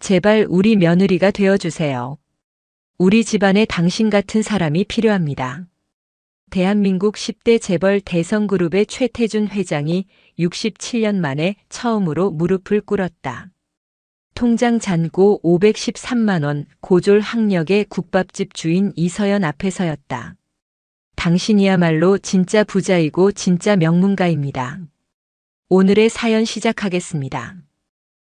제발 우리 며느리가 되어주세요. 우리 집안에 당신 같은 사람이 필요합니다. 대한민국 10대 재벌 대성그룹의 최태준 회장이 67년 만에 처음으로 무릎을 꿇었다. 통장 잔고 513만 원 고졸 학력의 국밥집 주인 이서연 앞에서였다. 당신이야말로 진짜 부자이고 진짜 명문가입니다. 오늘의 사연 시작하겠습니다.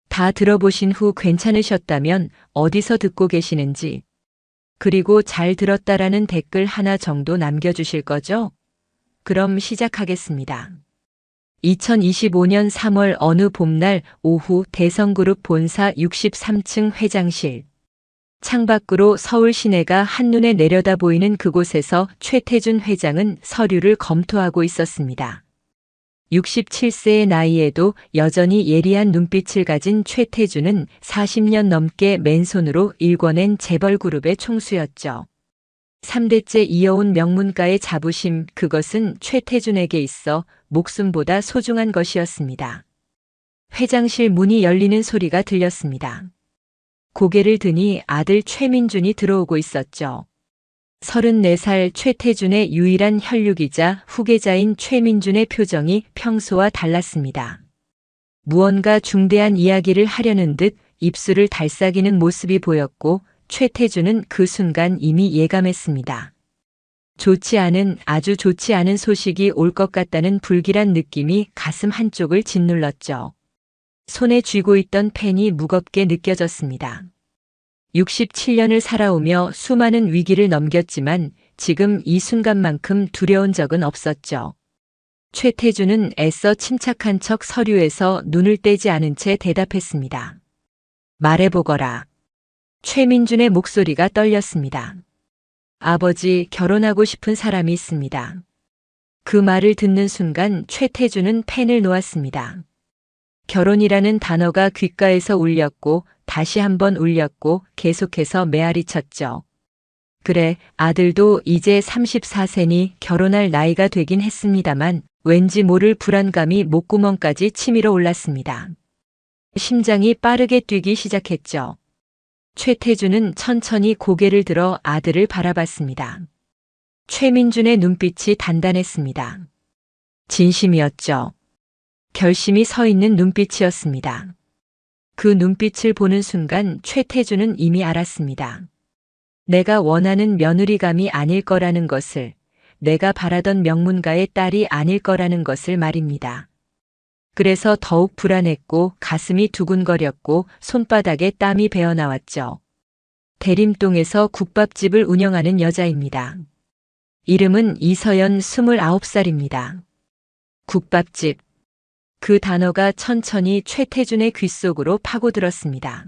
다 들어보신 후 괜찮으셨다면 어디서 듣고 계시는지, 그리고 잘 들었다라는 댓글 하나 정도 남겨주실 거죠? 그럼 시작하겠습니다. 2025년 3월 어느 봄날 오후 대성그룹 본사 63층 회장실. 창밖으로 서울 시내가 한눈에 내려다 보이는 그곳에서 최태준 회장은 서류를 검토하고 있었습니다. 67세의 나이에도 여전히 예리한 눈빛을 가진 최태준은 40년 넘게 맨손으로 일궈낸 재벌그룹의 총수였죠. 3대째 이어온 명문가의 자부심, 그것은 최태준에게 있어 목숨보다 소중한 것이었습니다. 회장실 문이 열리는 소리가 들렸습니다. 고개를 드니 아들 최민준이 들어오고 있었죠. 34살 최태준의 유일한 혈육이자 후계자인 최민준의 표정이 평소와 달랐습니다. 무언가 중대한 이야기를 하려는 듯 입술을 달싹이는 모습이 보였고 최태준은 그 순간 이미 예감했습니다. 아주 좋지 않은 소식이 올 것 같다는 불길한 느낌이 가슴 한쪽을 짓눌렀죠. 손에 쥐고 있던 펜이 무겁게 느껴졌습니다. 67년을 살아오며 수많은 위기를 넘겼지만 지금 이 순간만큼 두려운 적은 없었죠. 최태준은 애써 침착한 척 서류에서 눈을 떼지 않은 채 대답했습니다. 말해보거라. 최민준의 목소리가 떨렸습니다. 아버지, 결혼하고 싶은 사람이 있습니다. 그 말을 듣는 순간 최태준은 펜을 놓았습니다. 결혼이라는 단어가 귓가에서 울렸고 다시 한번 울렸고 계속해서 메아리 쳤죠. 그래, 아들도 이제 34세니 결혼할 나이가 되긴 했습니다만 왠지 모를 불안감이 목구멍까지 치밀어 올랐습니다. 심장이 빠르게 뛰기 시작했죠. 최태준은 천천히 고개를 들어 아들을 바라봤습니다. 최민준의 눈빛이 단단했습니다. 진심이었죠. 결심이 서 있는 눈빛이었습니다. 그 눈빛을 보는 순간 최태준은 이미 알았습니다. 내가 원하는 며느리감이 아닐 거라는 것을, 내가 바라던 명문가의 딸이 아닐 거라는 것을 말입니다. 그래서 더욱 불안했고 가슴이 두근거렸고 손바닥에 땀이 배어나왔죠. 대림동에서 국밥집을 운영하는 여자입니다. 이름은 이서연 29살입니다. 국밥집. 그 단어가 천천히 최태준의 귓속으로 파고들었습니다.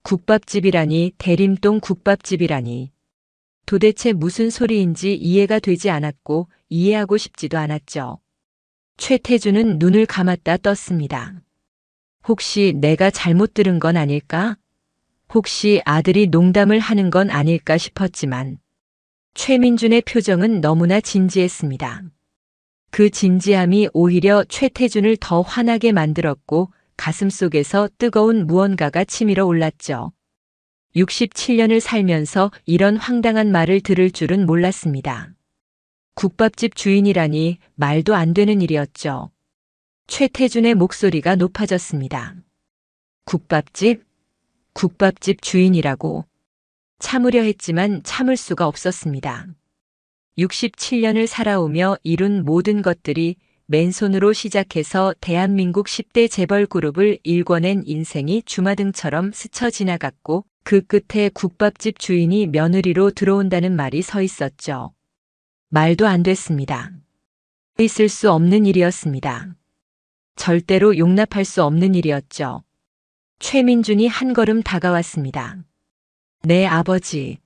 국밥집이라니, 대림동 국밥집이라니. 도대체 무슨 소리인지 이해가 되지 않았고 이해하고 싶지도 않았죠. 최태준은 눈을 감았다 떴습니다. 혹시 내가 잘못 들은 건 아닐까? 혹시 아들이 농담을 하는 건 아닐까 싶었지만 최민준의 표정은 너무나 진지했습니다. 그 진지함이 오히려 최태준을 더 화나게 만들었고 가슴속에서 뜨거운 무언가가 치밀어 올랐죠. 67년을 살면서 이런 황당한 말을 들을 줄은 몰랐습니다. 국밥집 주인이라니 말도 안 되는 일이었죠. 최태준의 목소리가 높아졌습니다. 국밥집 주인이라고. 참으려 했지만 참을 수가 없었습니다. 67년을 살아오며 이룬 모든 것들이, 맨손으로 시작해서 대한민국 10대 재벌 그룹을 일궈낸 인생이 주마등처럼 스쳐 지나갔고 그 끝에 국밥집 주인이 며느리로 들어온다는 말이 서 있었죠. 말도 안 됐습니다. 있을 수 없는 일이었습니다. 절대로 용납할 수 없는 일이었죠. 최민준이 한 걸음 다가왔습니다. 네, 아버지.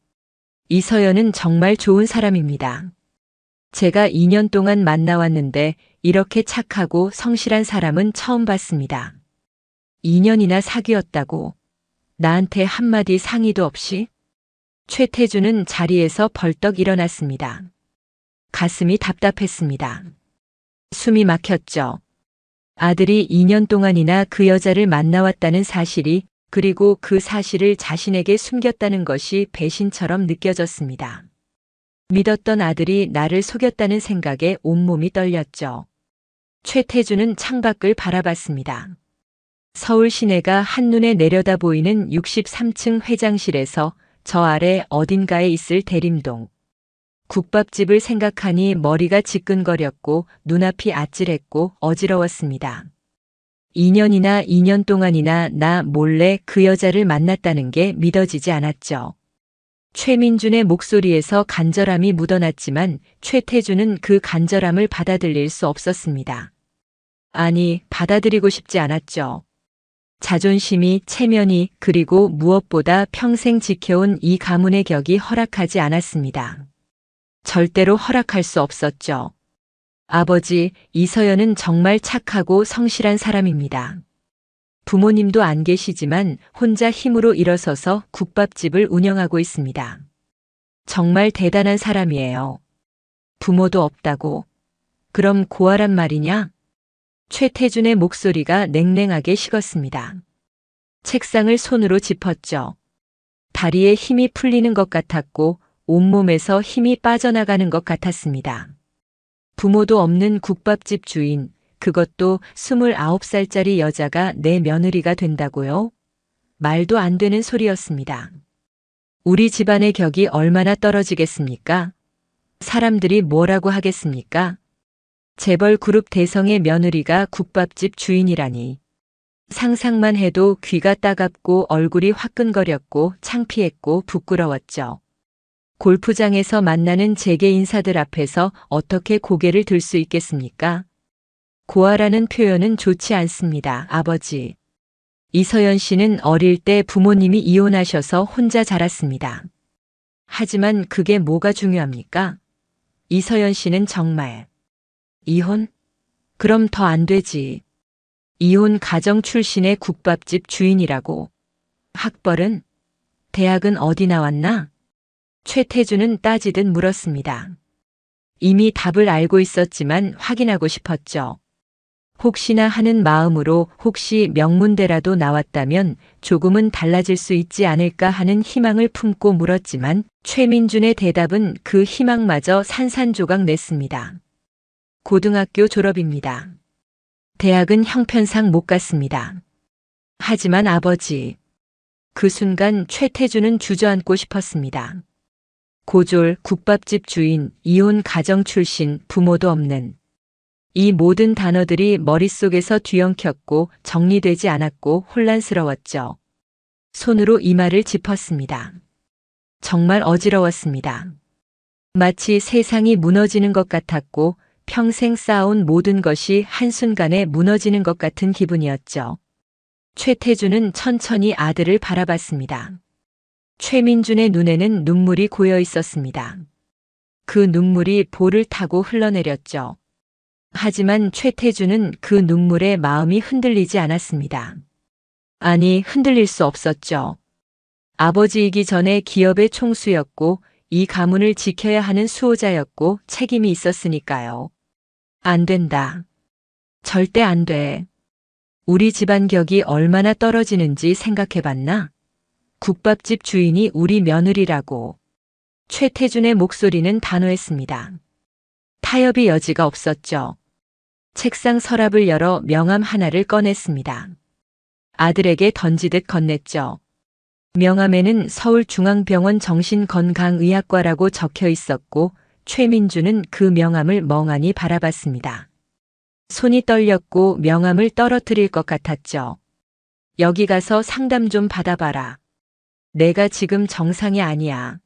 이서연은 정말 좋은 사람입니다. 제가 2년 동안 만나왔는데 이렇게 착하고 성실한 사람은 처음 봤습니다. 2년이나 사귀었다고 나한테 한마디 상의도 없이? 최태준은 자리에서 벌떡 일어났습니다. 가슴이 답답했습니다. 숨이 막혔죠. 아들이 2년 동안이나 그 여자를 만나왔다는 사실이 그리고 그 사실을 자신에게 숨겼다는 것이 배신처럼 느껴졌습니다. 믿었던 아들이 나를 속였다는 생각에 온몸이 떨렸죠. 최태주는 창밖을 바라봤습니다. 서울 시내가 한눈에 내려다 보이는 63층 회장실에서 저 아래 어딘가에 있을 대림동. 국밥집을 생각하니 머리가 지끈거렸고 눈앞이 아찔했고 어지러웠습니다. 2년 동안이나 나 몰래 그 여자를 만났다는 게 믿어지지 않았죠. 최민준의 목소리에서 간절함이 묻어났지만 최태주는 그 간절함을 받아들일 수 없었습니다. 아니, 받아들이고 싶지 않았죠. 자존심이, 체면이, 그리고 무엇보다 평생 지켜온 이 가문의 격이 허락하지 않았습니다. 절대로 허락할 수 없었죠. 아버지, 이서연은 정말 착하고 성실한 사람입니다. 부모님도 안 계시지만 혼자 힘으로 일어서서 국밥집을 운영하고 있습니다. 정말 대단한 사람이에요. 부모도 없다고. 그럼 고아란 말이냐? 최태준의 목소리가 냉랭하게 식었습니다. 책상을 손으로 짚었죠. 다리에 힘이 풀리는 것 같았고 온몸에서 힘이 빠져나가는 것 같았습니다. 부모도 없는 국밥집 주인, 그것도 29살짜리 여자가 내 며느리가 된다고요? 말도 안 되는 소리였습니다. 우리 집안의 격이 얼마나 떨어지겠습니까? 사람들이 뭐라고 하겠습니까? 재벌 그룹 대성의 며느리가 국밥집 주인이라니. 상상만 해도 귀가 따갑고 얼굴이 화끈거렸고 창피했고 부끄러웠죠. 골프장에서 만나는 재계 인사들 앞에서 어떻게 고개를 들 수 있겠습니까? 고아라는 표현은 좋지 않습니다, 아버지. 이서연 씨는 어릴 때 부모님이 이혼하셔서 혼자 자랐습니다. 하지만 그게 뭐가 중요합니까? 이서연 씨는 정말 이혼? 그럼 더 안 되지. 이혼 가정 출신의 국밥집 주인이라고. 학벌은? 대학은 어디 나왔나? 최태주는 따지듯 물었습니다. 이미 답을 알고 있었지만 확인하고 싶었죠. 혹시나 하는 마음으로 혹시 명문대라도 나왔다면 조금은 달라질 수 있지 않을까 하는 희망을 품고 물었지만 최민준의 대답은 그 희망마저 산산조각 냈습니다. 고등학교 졸업입니다. 대학은 형편상 못 갔습니다. 하지만 아버지. 그 순간 최태주는 주저앉고 싶었습니다. 고졸, 국밥집 주인, 이혼 가정 출신, 부모도 없는. 이 모든 단어들이 머릿속에서 뒤엉켰고 정리되지 않았고 혼란스러웠죠. 손으로 이마를 짚었습니다. 정말 어지러웠습니다. 마치 세상이 무너지는 것 같았고 평생 쌓아온 모든 것이 한순간에 무너지는 것 같은 기분이었죠. 최태주는 천천히 아들을 바라봤습니다. 최민준의 눈에는 눈물이 고여 있었습니다. 그 눈물이 볼을 타고 흘러내렸죠. 하지만 최태주는 그 눈물에 마음이 흔들리지 않았습니다. 아니, 흔들릴 수 없었죠. 아버지이기 전에 기업의 총수였고 이 가문을 지켜야 하는 수호자였고 책임이 있었으니까요. 안 된다. 절대 안 돼. 우리 집안 격이 얼마나 떨어지는지 생각해봤나? 국밥집 주인이 우리 며느리라고. 최태준의 목소리는 단호했습니다. 타협의 여지가 없었죠. 책상 서랍을 열어 명함 하나를 꺼냈습니다. 아들에게 던지듯 건넸죠. 명함에는 서울중앙병원 정신건강의학과라고 적혀 있었고 최민주는 그 명함을 멍하니 바라봤습니다. 손이 떨렸고 명함을 떨어뜨릴 것 같았죠. 여기 가서 상담 좀 받아봐라. 내가 지금 정상이 아니야.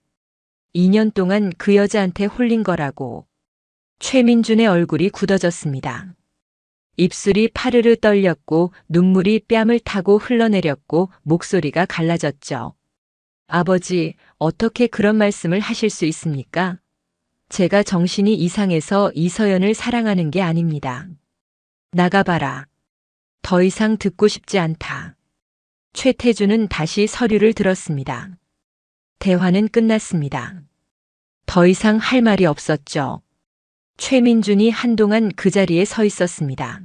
2년 동안 그 여자한테 홀린 거라고. 최민준의 얼굴이 굳어졌습니다. 입술이 파르르 떨렸고 눈물이 뺨을 타고 흘러내렸고 목소리가 갈라졌죠. 아버지, 어떻게 그런 말씀을 하실 수 있습니까? 제가 정신이 이상해서 이서연을 사랑하는 게 아닙니다. 나가봐라. 더 이상 듣고 싶지 않다. 최태주는 다시 서류를 들었습니다. 대화는 끝났습니다. 더 이상 할 말이 없었죠. 최민준이 한동안 그 자리에 서 있었습니다.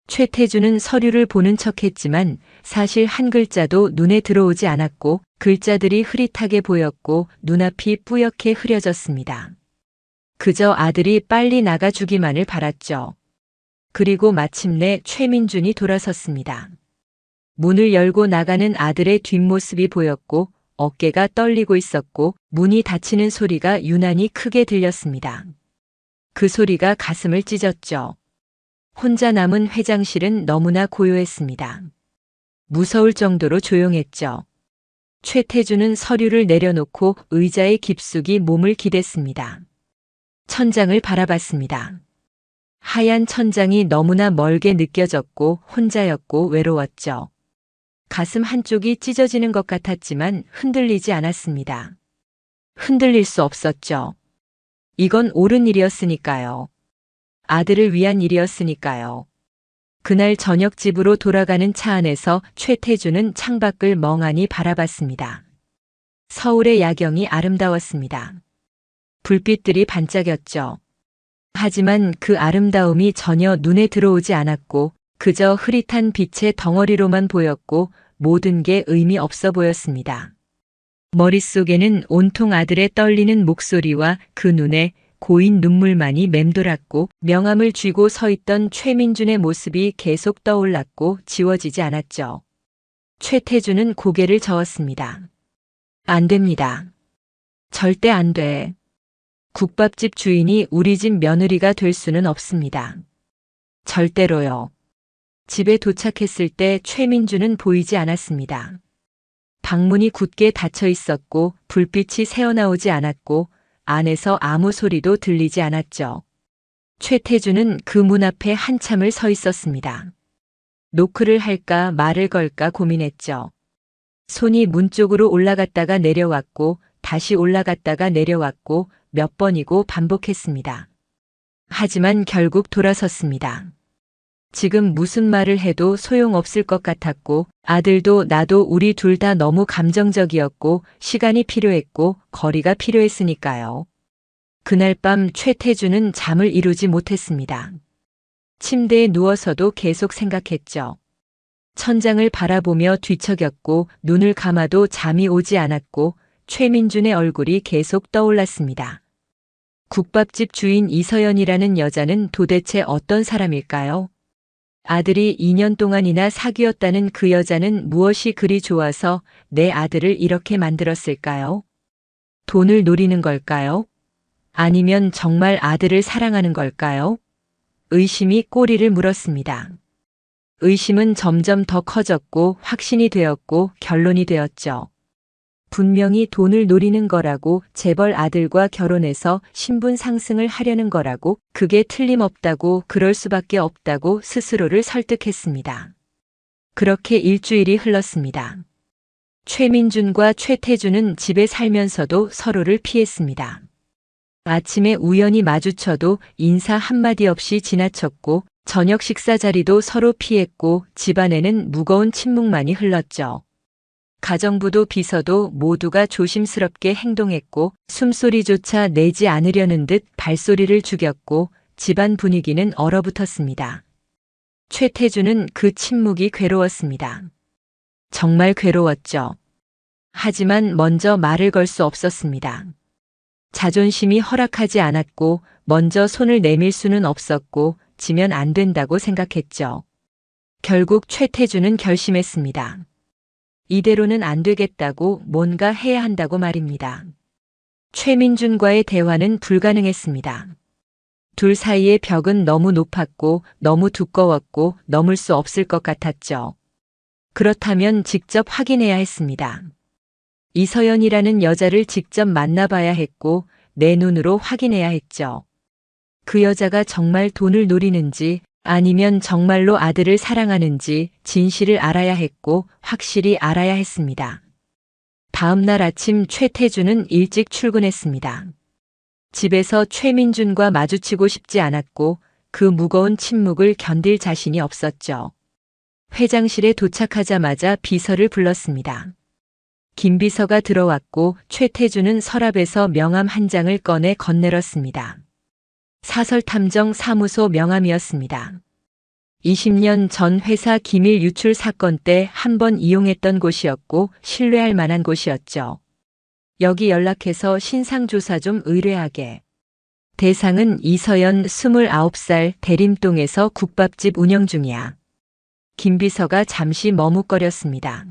최태주는 서류를 보는 척했지만 사실 한 글자도 눈에 들어오지 않았고 글자들이 흐릿하게 보였고 눈앞이 뿌옇게 흐려졌습니다. 그저 아들이 빨리 나가주기만을 바랐죠. 그리고 마침내 최민준이 돌아섰습니다. 문을 열고 나가는 아들의 뒷모습이 보였고 어깨가 떨리고 있었고 문이 닫히는 소리가 유난히 크게 들렸습니다. 그 소리가 가슴을 찢었죠. 혼자 남은 회장실은 너무나 고요했습니다. 무서울 정도로 조용했죠. 최태주는 서류를 내려놓고 의자에 깊숙이 몸을 기댔습니다. 천장을 바라봤습니다. 하얀 천장이 너무나 멀게 느껴졌고 혼자였고 외로웠죠. 가슴 한쪽이 찢어지는 것 같았지만 흔들리지 않았습니다. 흔들릴 수 없었죠. 이건 옳은 일이었으니까요. 아들을 위한 일이었으니까요. 그날 저녁 집으로 돌아가는 차 안에서 최태주는 창밖을 멍하니 바라봤습니다. 서울의 야경이 아름다웠습니다. 불빛들이 반짝였죠. 하지만 그 아름다움이 전혀 눈에 들어오지 않았고 그저 흐릿한 빛의 덩어리로만 보였고 모든 게 의미 없어 보였습니다. 머릿속에는 온통 아들의 떨리는 목소리와 그 눈에 고인 눈물만이 맴돌았고 명함을 쥐고 서 있던 최민준의 모습이 계속 떠올랐고 지워지지 않았죠. 최태주는 고개를 저었습니다. 안 됩니다. 절대 안 돼. 국밥집 주인이 우리 집 며느리가 될 수는 없습니다. 절대로요. 집에 도착했을 때 최민준은 보이지 않았습니다. 방문이 굳게 닫혀 있었고 불빛이 새어나오지 않았고 안에서 아무 소리도 들리지 않았죠. 최태주는 그 문 앞에 한참을 서 있었습니다. 노크를 할까 말을 걸까 고민했죠. 손이 문 쪽으로 올라갔다가 내려왔고 다시 올라갔다가 내려왔고 몇 번이고 반복했습니다. 하지만 결국 돌아섰습니다. 지금 무슨 말을 해도 소용없을 것 같았고 아들도 나도 우리 둘 다 너무 감정적이었고 시간이 필요했고 거리가 필요했으니까요. 그날 밤 최태주는 잠을 이루지 못했습니다. 침대에 누워서도 계속 생각했죠. 천장을 바라보며 뒤척였고 눈을 감아도 잠이 오지 않았고 최민준의 얼굴이 계속 떠올랐습니다. 국밥집 주인 이서연이라는 여자는 도대체 어떤 사람일까요? 아들이 2년 동안이나 사귀었다는 그 여자는 무엇이 그리 좋아서 내 아들을 이렇게 만들었을까요? 돈을 노리는 걸까요? 아니면 정말 아들을 사랑하는 걸까요? 의심이 꼬리를 물었습니다. 의심은 점점 더 커졌고 확신이 되었고 결론이 되었죠. 분명히 돈을 노리는 거라고 재벌 아들과 결혼해서 신분 상승을 하려는 거라고 그게 틀림없다고 그럴 수밖에 없다고 스스로를 설득했습니다. 그렇게 일주일이 흘렀습니다. 최민준과 최태주는 집에 살면서도 서로를 피했습니다. 아침에 우연히 마주쳐도 인사 한마디 없이 지나쳤고 저녁 식사 자리도 서로 피했고 집안에는 무거운 침묵만이 흘렀죠. 가정부도 비서도 모두가 조심스럽게 행동했고 숨소리조차 내지 않으려는 듯 발소리를 죽였고 집안 분위기는 얼어붙었습니다. 최태주는 그 침묵이 괴로웠습니다. 정말 괴로웠죠. 하지만 먼저 말을 걸 수 없었습니다. 자존심이 허락하지 않았고 먼저 손을 내밀 수는 없었고 지면 안 된다고 생각했죠. 결국 최태주는 결심했습니다. 이대로는 안 되겠다고 뭔가 해야 한다고 말입니다. 최민준과의 대화는 불가능했습니다. 둘 사이의 벽은 너무 높았고 너무 두꺼웠고 넘을 수 없을 것 같았죠. 그렇다면 직접 확인해야 했습니다. 이서연이라는 여자를 직접 만나봐야 했고 내 눈으로 확인해야 했죠. 그 여자가 정말 돈을 노리는지 아니면 정말로 아들을 사랑하는지 진실을 알아야 했고 확실히 알아야 했습니다. 다음 날 아침 최태주는 일찍 출근했습니다. 집에서 최민준과 마주치고 싶지 않았고 그 무거운 침묵을 견딜 자신이 없었죠. 회장실에 도착하자마자 비서를 불렀습니다. 김 비서가 들어왔고 최태주는 서랍에서 명함 한 장을 꺼내 건네렸습니다. 사설탐정 사무소 명함이었습니다. 20년 전 회사 기밀 유출 사건 때 한 번 이용했던 곳이었고 신뢰할 만한 곳이었죠. 여기 연락해서 신상조사 좀 의뢰하게. 대상은 이서연 29살 대림동에서 국밥집 운영 중이야. 김비서가 잠시 머뭇거렸습니다.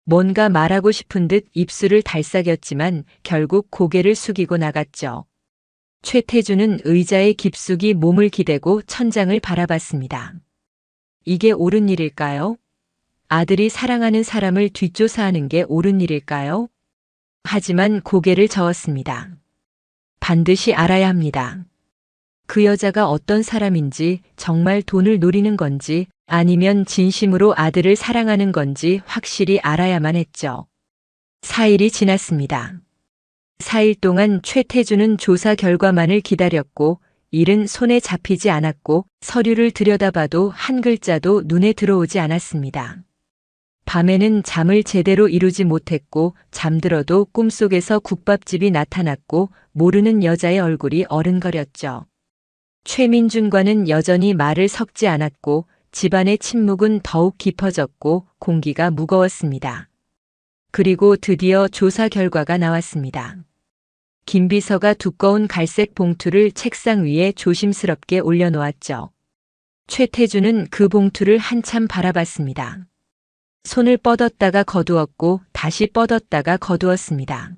뭔가 말하고 싶은 듯 입술을 달싹였지만 결국 고개를 숙이고 나갔죠. 최태준은 의자에 깊숙이 몸을 기대고 천장을 바라봤습니다. 이게 옳은 일일까요? 아들이 사랑하는 사람을 뒷조사하는 게 옳은 일일까요? 하지만 고개를 저었습니다. 반드시 알아야 합니다. 그 여자가 어떤 사람인지, 정말 돈을 노리는 건지 아니면 진심으로 아들을 사랑하는 건지 확실히 알아야만 했죠. 4일이 지났습니다. 4일 동안 최태준은 조사 결과만을 기다렸고 일은 손에 잡히지 않았고 서류를 들여다봐도 한 글자도 눈에 들어오지 않았습니다. 밤에는 잠을 제대로 이루지 못했고 잠들어도 꿈속에서 국밥집이 나타났고 모르는 여자의 얼굴이 어른거렸죠. 최민준과는 여전히 말을 섞지 않았고 집안의 침묵은 더욱 깊어졌고 공기가 무거웠습니다. 그리고 드디어 조사 결과가 나왔습니다. 김 비서가 두꺼운 갈색 봉투를 책상 위에 조심스럽게 올려놓았죠. 최태준은 그 봉투를 한참 바라봤습니다. 손을 뻗었다가 거두었고 다시 뻗었다가 거두었습니다.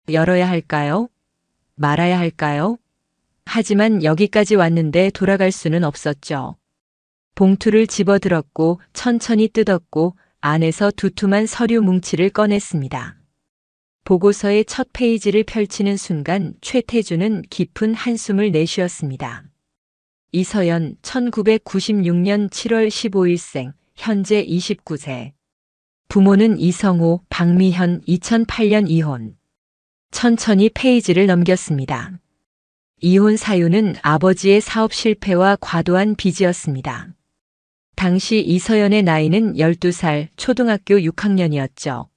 열어야 할까요? 말아야 할까요? 하지만 여기까지 왔는데 돌아갈 수는 없었죠. 봉투를 집어들었고 천천히 뜯었고 안에서 두툼한 서류 뭉치를 꺼냈습니다. 보고서의 첫 페이지를 펼치는 순간 최태준은 깊은 한숨을 내쉬었습니다. 이서연 1996년 7월 15일생, 현재 29세. 부모는 이성호, 박미현 2008년 이혼. 천천히 페이지를 넘겼습니다. 이혼 사유는 아버지의 사업 실패와 과도한 빚이었습니다. 당시 이서연의 나이는 12살, 초등학교 6학년이었죠.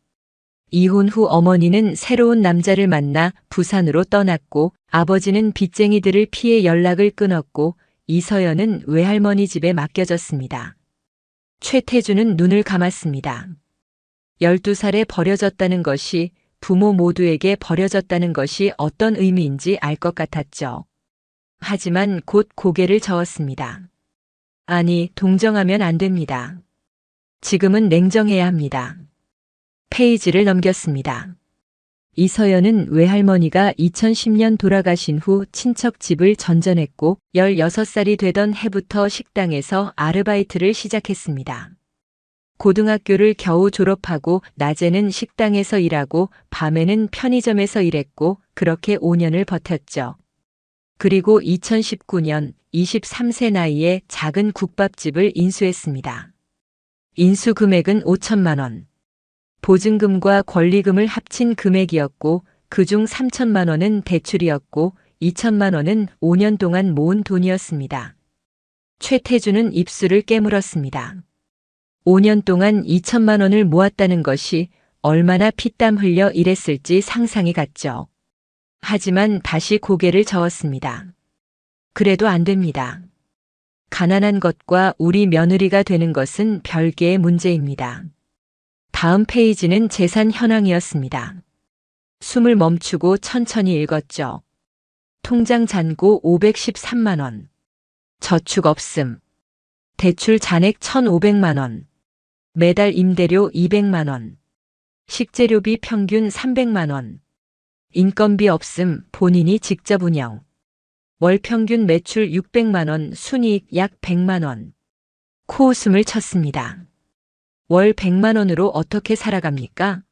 이혼 후 어머니는 새로운 남자를 만나 부산으로 떠났고 아버지는 빚쟁이들을 피해 연락을 끊었고 이서연은 외할머니 집에 맡겨졌습니다. 최태준은 눈을 감았습니다. 12살에 버려졌다는 것이 부모 모두에게 버려졌다는 것이 어떤 의미인지 알 것 같았죠. 하지만 곧 고개를 저었습니다. 아니, 동정하면 안 됩니다. 지금은 냉정해야 합니다. 페이지를 넘겼습니다. 이서연은 외할머니가 2010년 돌아가신 후 친척 집을 전전했고 16살이 되던 해부터 식당에서 아르바이트를 시작했습니다. 고등학교를 겨우 졸업하고 낮에는 식당에서 일하고 밤에는 편의점에서 일했고 그렇게 5년을 버텼죠. 그리고 2019년 23세 나이에 작은 국밥집을 인수했습니다. 인수 금액은 5천만 원. 보증금과 권리금을 합친 금액이었고 그중 3천만 원은 대출이었고 2천만 원은 5년 동안 모은 돈이었습니다. 최태준은 입술을 깨물었습니다. 5년 동안 2천만 원을 모았다는 것이 얼마나 피땀 흘려 일했을지 상상이 갔죠. 하지만 다시 고개를 저었습니다. 그래도 안 됩니다. 가난한 것과 우리 며느리가 되는 것은 별개의 문제입니다. 다음 페이지는 재산 현황이었습니다. 숨을 멈추고 천천히 읽었죠. 통장 잔고 513만 원. 저축 없음. 대출 잔액 1,500만 원. 매달 임대료 200만 원. 식재료비 평균 300만 원. 인건비 없음, 본인이 직접 운영. 월 평균 매출 600만 원, 순이익 약 100만 원. 코웃음을 쳤습니다. 월 100만 원으로 어떻게 살아갑니까?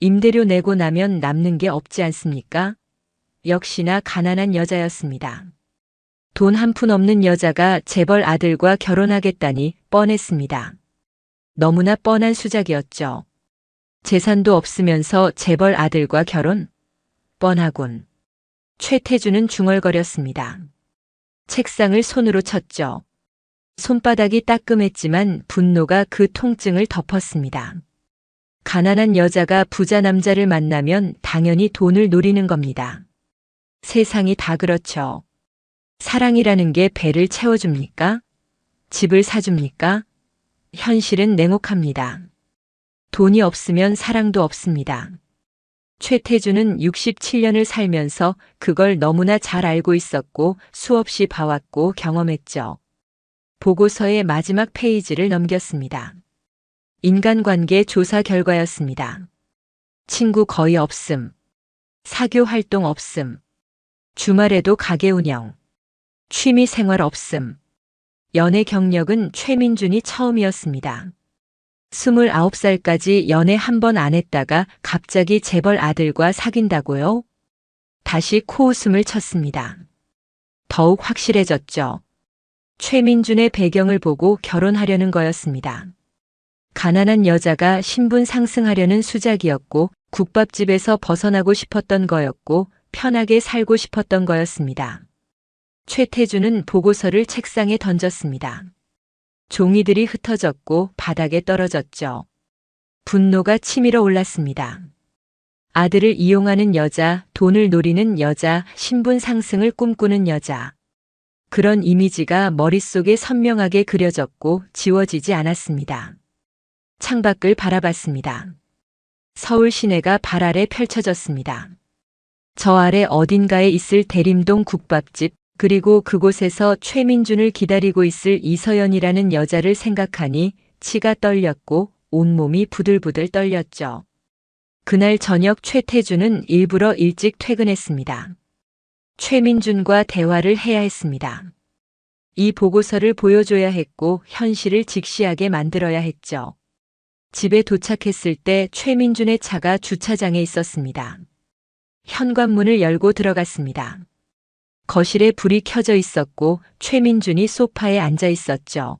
임대료 내고 나면 남는 게 없지 않습니까? 역시나 가난한 여자였습니다. 돈 한 푼 없는 여자가 재벌 아들과 결혼하겠다니 뻔했습니다. 너무나 뻔한 수작이었죠. 재산도 없으면서 재벌 아들과 결혼? 뻔하군. 최태준은 중얼거렸습니다. 책상을 손으로 쳤죠. 손바닥이 따끔했지만 분노가 그 통증을 덮었습니다. 가난한 여자가 부자 남자를 만나면 당연히 돈을 노리는 겁니다. 세상이 다 그렇죠. 사랑이라는 게 배를 채워줍니까? 집을 사줍니까? 현실은 냉혹합니다. 돈이 없으면 사랑도 없습니다. 최태준은 67년을 살면서 그걸 너무나 잘 알고 있었고 수없이 봐왔고 경험했죠. 보고서의 마지막 페이지를 넘겼습니다. 인간관계 조사 결과였습니다. 친구 거의 없음. 사교 활동 없음. 주말에도 가게 운영. 취미 생활 없음. 연애 경력은 최민준이 처음이었습니다. 29살까지 연애 한 번 안 했다가 갑자기 재벌 아들과 사귄다고요? 다시 코웃음을 쳤습니다. 더욱 확실해졌죠. 최민준의 배경을 보고 결혼하려는 거였습니다. 가난한 여자가 신분 상승하려는 수작이었고 국밥집에서 벗어나고 싶었던 거였고 편하게 살고 싶었던 거였습니다. 최태준은 보고서를 책상에 던졌습니다. 종이들이 흩어졌고 바닥에 떨어졌죠. 분노가 치밀어 올랐습니다. 아들을 이용하는 여자, 돈을 노리는 여자, 신분 상승을 꿈꾸는 여자. 그런 이미지가 머릿속에 선명하게 그려졌고 지워지지 않았습니다. 창밖을 바라봤습니다. 서울 시내가 발 아래 펼쳐졌습니다. 저 아래 어딘가에 있을 대림동 국밥집, 그리고 그곳에서 최민준을 기다리고 있을 이서연이라는 여자를 생각하니 치가 떨렸고 온몸이 부들부들 떨렸죠. 그날 저녁 최태준은 일부러 일찍 퇴근했습니다. 최민준과 대화를 해야 했습니다. 이 보고서를 보여줘야 했고 현실을 직시하게 만들어야 했죠. 집에 도착했을 때 최민준의 차가 주차장에 있었습니다. 현관문을 열고 들어갔습니다. 거실에 불이 켜져 있었고 최민준이 소파에 앉아 있었죠.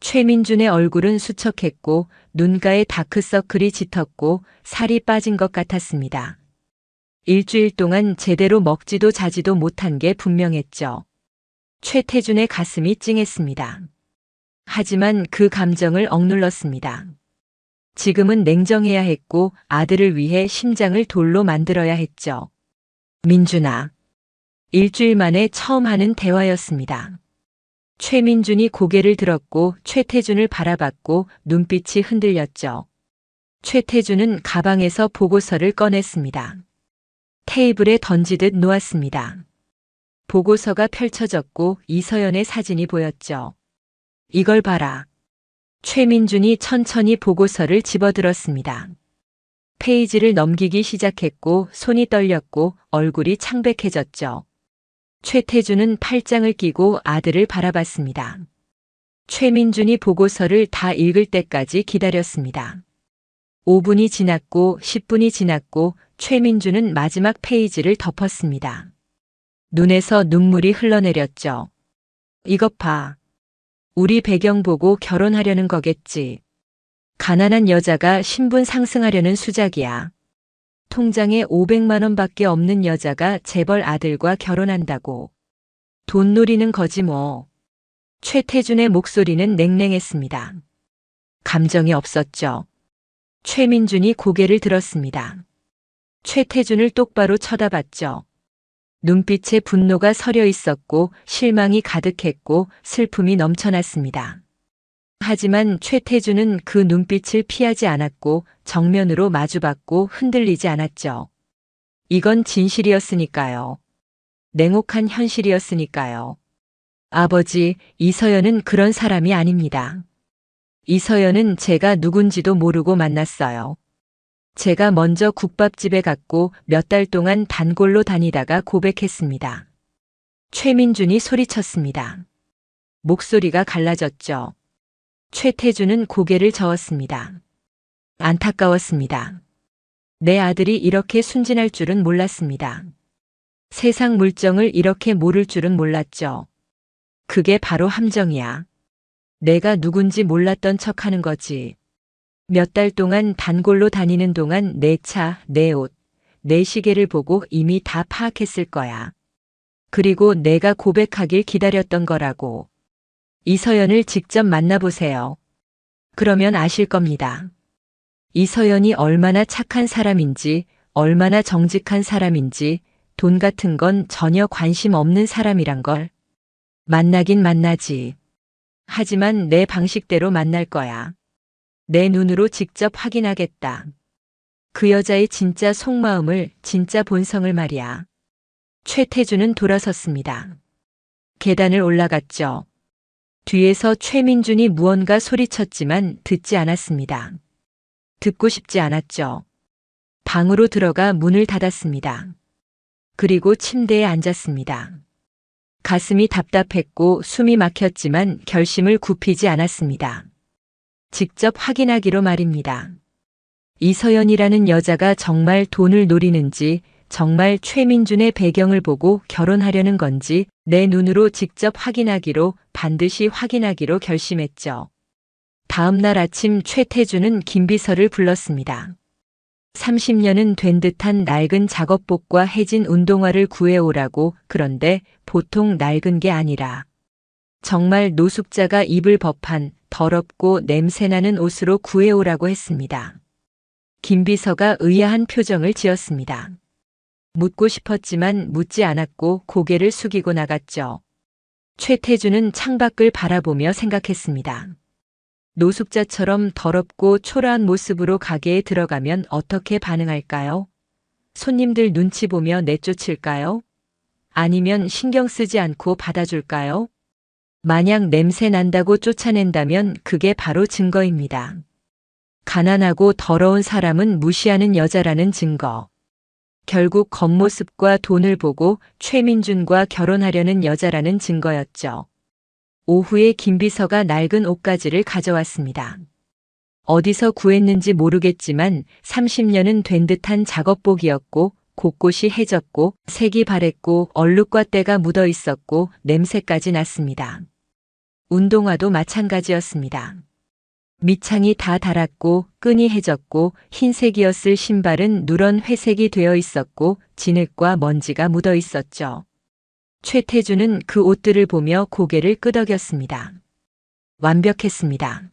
최민준의 얼굴은 수척했고 눈가에 다크서클이 짙었고 살이 빠진 것 같았습니다. 일주일 동안 제대로 먹지도 자지도 못한 게 분명했죠. 최태준의 가슴이 찡했습니다. 하지만 그 감정을 억눌렀습니다. 지금은 냉정해야 했고 아들을 위해 심장을 돌로 만들어야 했죠. 민준아. 일주일 만에 처음 하는 대화였습니다. 최민준이 고개를 들었고 최태준을 바라봤고 눈빛이 흔들렸죠. 최태준은 가방에서 보고서를 꺼냈습니다. 테이블에 던지듯 놓았습니다. 보고서가 펼쳐졌고 이서연의 사진이 보였죠. 이걸 봐라. 최민준이 천천히 보고서를 집어들었습니다. 페이지를 넘기기 시작했고 손이 떨렸고 얼굴이 창백해졌죠. 최태준은 팔짱을 끼고 아들을 바라봤습니다. 최민준이 보고서를 다 읽을 때까지 기다렸습니다. 5분이 지났고 10분이 지났고 최민준은 마지막 페이지를 덮었습니다. 눈에서 눈물이 흘러내렸죠. 이것 봐. 우리 배경 보고 결혼하려는 거겠지. 가난한 여자가 신분 상승하려는 수작이야. 통장에 500만 원밖에 없는 여자가 재벌 아들과 결혼한다고. 돈 노리는 거지 뭐. 최태준의 목소리는 냉랭했습니다. 감정이 없었죠. 최민준이 고개를 들었습니다. 최태준을 똑바로 쳐다봤죠. 눈빛에 분노가 서려 있었고 실망이 가득했고 슬픔이 넘쳐났습니다. 하지만 최태준은 그 눈빛을 피하지 않았고 정면으로 마주봤고 흔들리지 않았죠. 이건 진실이었으니까요. 냉혹한 현실이었으니까요. 아버지, 이서연은 그런 사람이 아닙니다. 이서연은 제가 누군지도 모르고 만났어요. 제가 먼저 국밥집에 갔고 몇 달 동안 단골로 다니다가 고백했습니다. 최민준이 소리쳤습니다. 목소리가 갈라졌죠. 최태준은 고개를 저었습니다. 안타까웠습니다. 내 아들이 이렇게 순진할 줄은 몰랐습니다. 세상 물정을 이렇게 모를 줄은 몰랐죠. 그게 바로 함정이야. 내가 누군지 몰랐던 척하는 거지. 몇 달 동안 단골로 다니는 동안 내 차, 내 옷, 내 시계를 보고 이미 다 파악했을 거야. 그리고 내가 고백하길 기다렸던 거라고. 이서연을 직접 만나보세요. 그러면 아실 겁니다. 이서연이 얼마나 착한 사람인지, 얼마나 정직한 사람인지, 돈 같은 건 전혀 관심 없는 사람이란 걸. 만나긴 만나지. 하지만 내 방식대로 만날 거야. 내 눈으로 직접 확인하겠다. 그 여자의 진짜 속마음을, 진짜 본성을 말이야. 최태준은 돌아섰습니다. 계단을 올라갔죠. 뒤에서 최민준이 무언가 소리쳤지만 듣지 않았습니다. 듣고 싶지 않았죠. 방으로 들어가 문을 닫았습니다. 그리고 침대에 앉았습니다. 가슴이 답답했고 숨이 막혔지만 결심을 굽히지 않았습니다. 직접 확인하기로 말입니다. 이서연이라는 여자가 정말 돈을 노리는지, 정말 최민준의 배경을 보고 결혼하려는 건지 내 눈으로 직접 확인하기로, 반드시 확인하기로 결심했죠. 다음 날 아침 최태준은 김비서를 불렀습니다. 30년은 된 듯한 낡은 작업복과 해진 운동화를 구해오라고. 그런데 보통 낡은 게 아니라 정말 노숙자가 입을 법한 더럽고 냄새나는 옷으로 구해오라고 했습니다. 김비서가 의아한 표정을 지었습니다. 묻고 싶었지만 묻지 않았고 고개를 숙이고 나갔죠. 최태준은 창밖을 바라보며 생각했습니다. 노숙자처럼 더럽고 초라한 모습으로 가게에 들어가면 어떻게 반응할까요? 손님들 눈치 보며 내쫓을까요? 아니면 신경 쓰지 않고 받아줄까요? 만약 냄새 난다고 쫓아낸다면 그게 바로 증거입니다. 가난하고 더러운 사람은 무시하는 여자라는 증거. 결국 겉모습과 돈을 보고 최민준과 결혼하려는 여자라는 증거였죠. 오후에 김비서가 낡은 옷가지를 가져왔습니다. 어디서 구했는지 모르겠지만 30년은 된 듯한 작업복이었고 곳곳이 해졌고 색이 바랬고 얼룩과 때가 묻어 있었고 냄새까지 났습니다. 운동화도 마찬가지였습니다. 밑창이 다 닳았고 끈이 해졌고 흰색이었을 신발은 누런 회색이 되어 있었고 진흙과 먼지가 묻어 있었죠. 최태준은 그 옷들을 보며 고개를 끄덕였습니다. 완벽했습니다.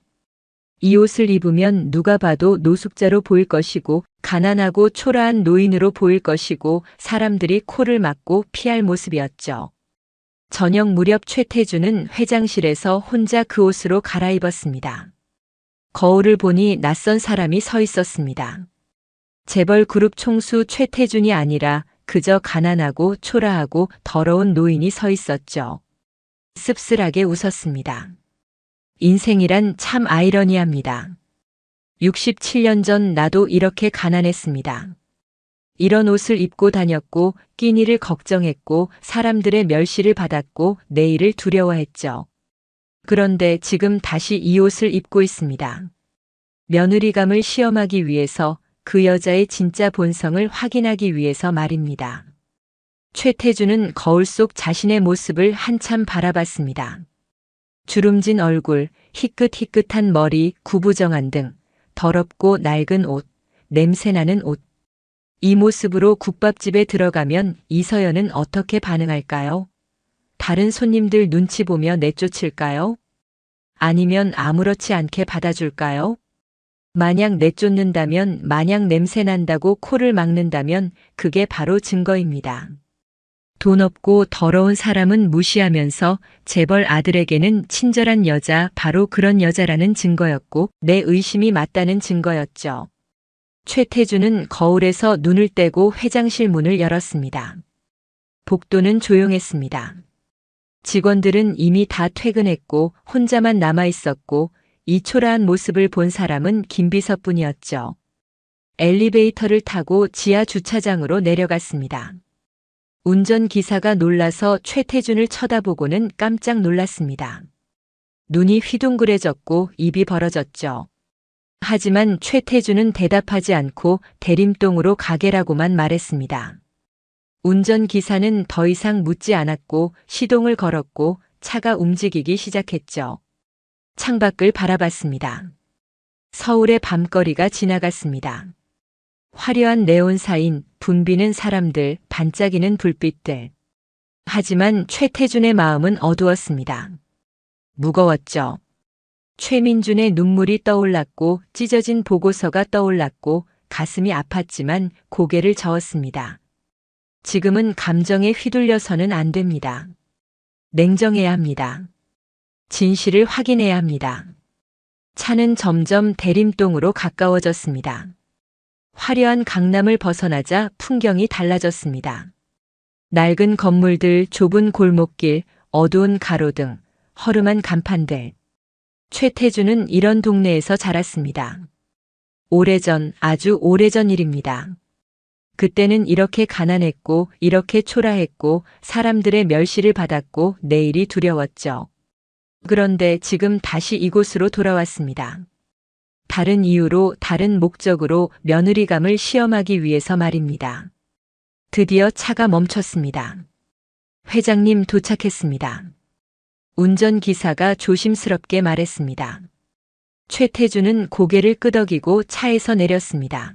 이 옷을 입으면 누가 봐도 노숙자로 보일 것이고 가난하고 초라한 노인으로 보일 것이고 사람들이 코를 막고 피할 모습이었죠. 저녁 무렵 최태준은 회장실에서 혼자 그 옷으로 갈아입었습니다. 거울을 보니 낯선 사람이 서 있었습니다. 재벌 그룹 총수 최태준이 아니라 그저 가난하고 초라하고 더러운 노인이 서 있었죠. 씁쓸하게 웃었습니다. 인생이란 참 아이러니합니다. 67년 전 나도 이렇게 가난했습니다. 이런 옷을 입고 다녔고 끼니를 걱정했고 사람들의 멸시를 받았고 내일을 두려워했죠. 그런데 지금 다시 이 옷을 입고 있습니다. 며느리감을 시험하기 위해서, 그 여자의 진짜 본성을 확인하기 위해서 말입니다. 최태준은 거울 속 자신의 모습을 한참 바라봤습니다. 주름진 얼굴, 희끗희끗한 머리, 구부정한 등, 더럽고 낡은 옷, 냄새나는 옷. 이 모습으로 국밥집에 들어가면 이서연은 어떻게 반응할까요? 다른 손님들 눈치 보며 내쫓을까요? 아니면 아무렇지 않게 받아줄까요? 만약 내쫓는다면, 만약 냄새 난다고 코를 막는다면 그게 바로 증거입니다. 돈 없고 더러운 사람은 무시하면서 재벌 아들에게는 친절한 여자, 바로 그런 여자라는 증거였고 내 의심이 맞다는 증거였죠. 최태준은 거울에서 눈을 떼고 회장실 문을 열었습니다. 복도는 조용했습니다. 직원들은 이미 다 퇴근했고 혼자만 남아 있었고 이 초라한 모습을 본 사람은 김비서뿐이었죠. 엘리베이터를 타고 지하 주차장으로 내려갔습니다. 운전기사가 놀라서 최태준을 쳐다보고는 깜짝 놀랐습니다. 눈이 휘둥그레졌고 입이 벌어졌죠. 하지만 최태준은 대답하지 않고 대림동으로 가게라고만 말했습니다. 운전기사는 더 이상 묻지 않았고 시동을 걸었고 차가 움직이기 시작했죠. 창밖을 바라봤습니다. 서울의 밤거리가 지나갔습니다. 화려한 네온사인, 붐비는 사람들, 반짝이는 불빛들. 하지만 최태준의 마음은 어두웠습니다. 무거웠죠. 최민준의 눈물이 떠올랐고 찢어진 보고서가 떠올랐고 가슴이 아팠지만 고개를 저었습니다. 지금은 감정에 휘둘려서는 안 됩니다. 냉정해야 합니다. 진실을 확인해야 합니다. 차는 점점 대림동으로 가까워졌습니다. 화려한 강남을 벗어나자 풍경이 달라졌습니다. 낡은 건물들, 좁은 골목길, 어두운 가로등, 허름한 간판들. 최태준은 이런 동네에서 자랐습니다. 오래전, 아주 오래전 일입니다. 그때는 이렇게 가난했고, 이렇게 초라했고, 사람들의 멸시를 받았고, 내일이 두려웠죠. 그런데 지금 다시 이곳으로 돌아왔습니다. 다른 이유로, 다른 목적으로 며느리감을 시험하기 위해서 말입니다. 드디어 차가 멈췄습니다. 회장님 도착했습니다. 운전기사가 조심스럽게 말했습니다. 최태준은 고개를 끄덕이고 차에서 내렸습니다.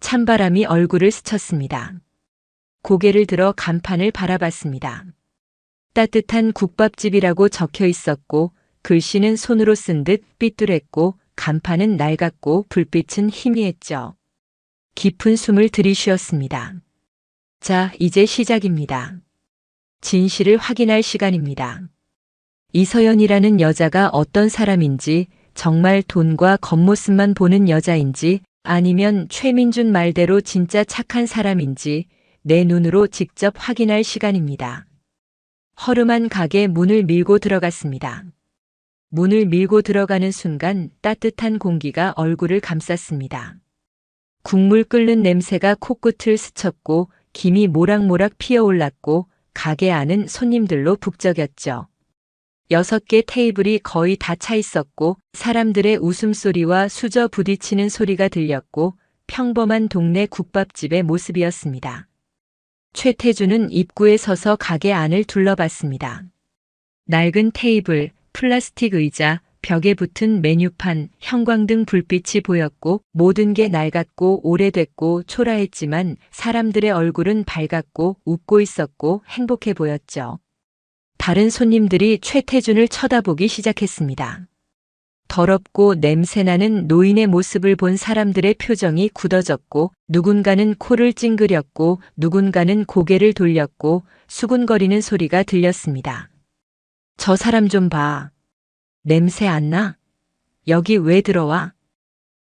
찬바람이 얼굴을 스쳤습니다. 고개를 들어 간판을 바라봤습니다. 따뜻한 국밥집이라고 적혀 있었고 글씨는 손으로 쓴 듯 삐뚤했고 간판은 낡았고 불빛은 희미했죠. 깊은 숨을 들이쉬었습니다. 자, 이제 시작입니다. 진실을 확인할 시간입니다. 이서연이라는 여자가 어떤 사람인지, 정말 돈과 겉모습만 보는 여자인지, 아니면 최민준 말대로 진짜 착한 사람인지 내 눈으로 직접 확인할 시간입니다. 허름한 가게 문을 밀고 들어갔습니다. 문을 밀고 들어가는 순간 따뜻한 공기가 얼굴을 감쌌습니다. 국물 끓는 냄새가 코끝을 스쳤고 김이 모락모락 피어올랐고 가게 안은 손님들로 북적였죠. 6개 테이블이 거의 다 차 있었고 사람들의 웃음소리와 수저 부딪히는 소리가 들렸고 평범한 동네 국밥집의 모습이었습니다. 최태준은 입구에 서서 가게 안을 둘러봤습니다. 낡은 테이블, 플라스틱 의자, 벽에 붙은 메뉴판, 형광등 불빛이 보였고 모든 게 낡았고 오래됐고 초라했지만 사람들의 얼굴은 밝았고 웃고 있었고 행복해 보였죠. 다른 손님들이 최태준을 쳐다보기 시작했습니다. 더럽고 냄새나는 노인의 모습을 본 사람들의 표정이 굳어졌고 누군가는 코를 찡그렸고 누군가는 고개를 돌렸고 수군거리는 소리가 들렸습니다. 저 사람 좀 봐. 냄새 안 나? 여기 왜 들어와?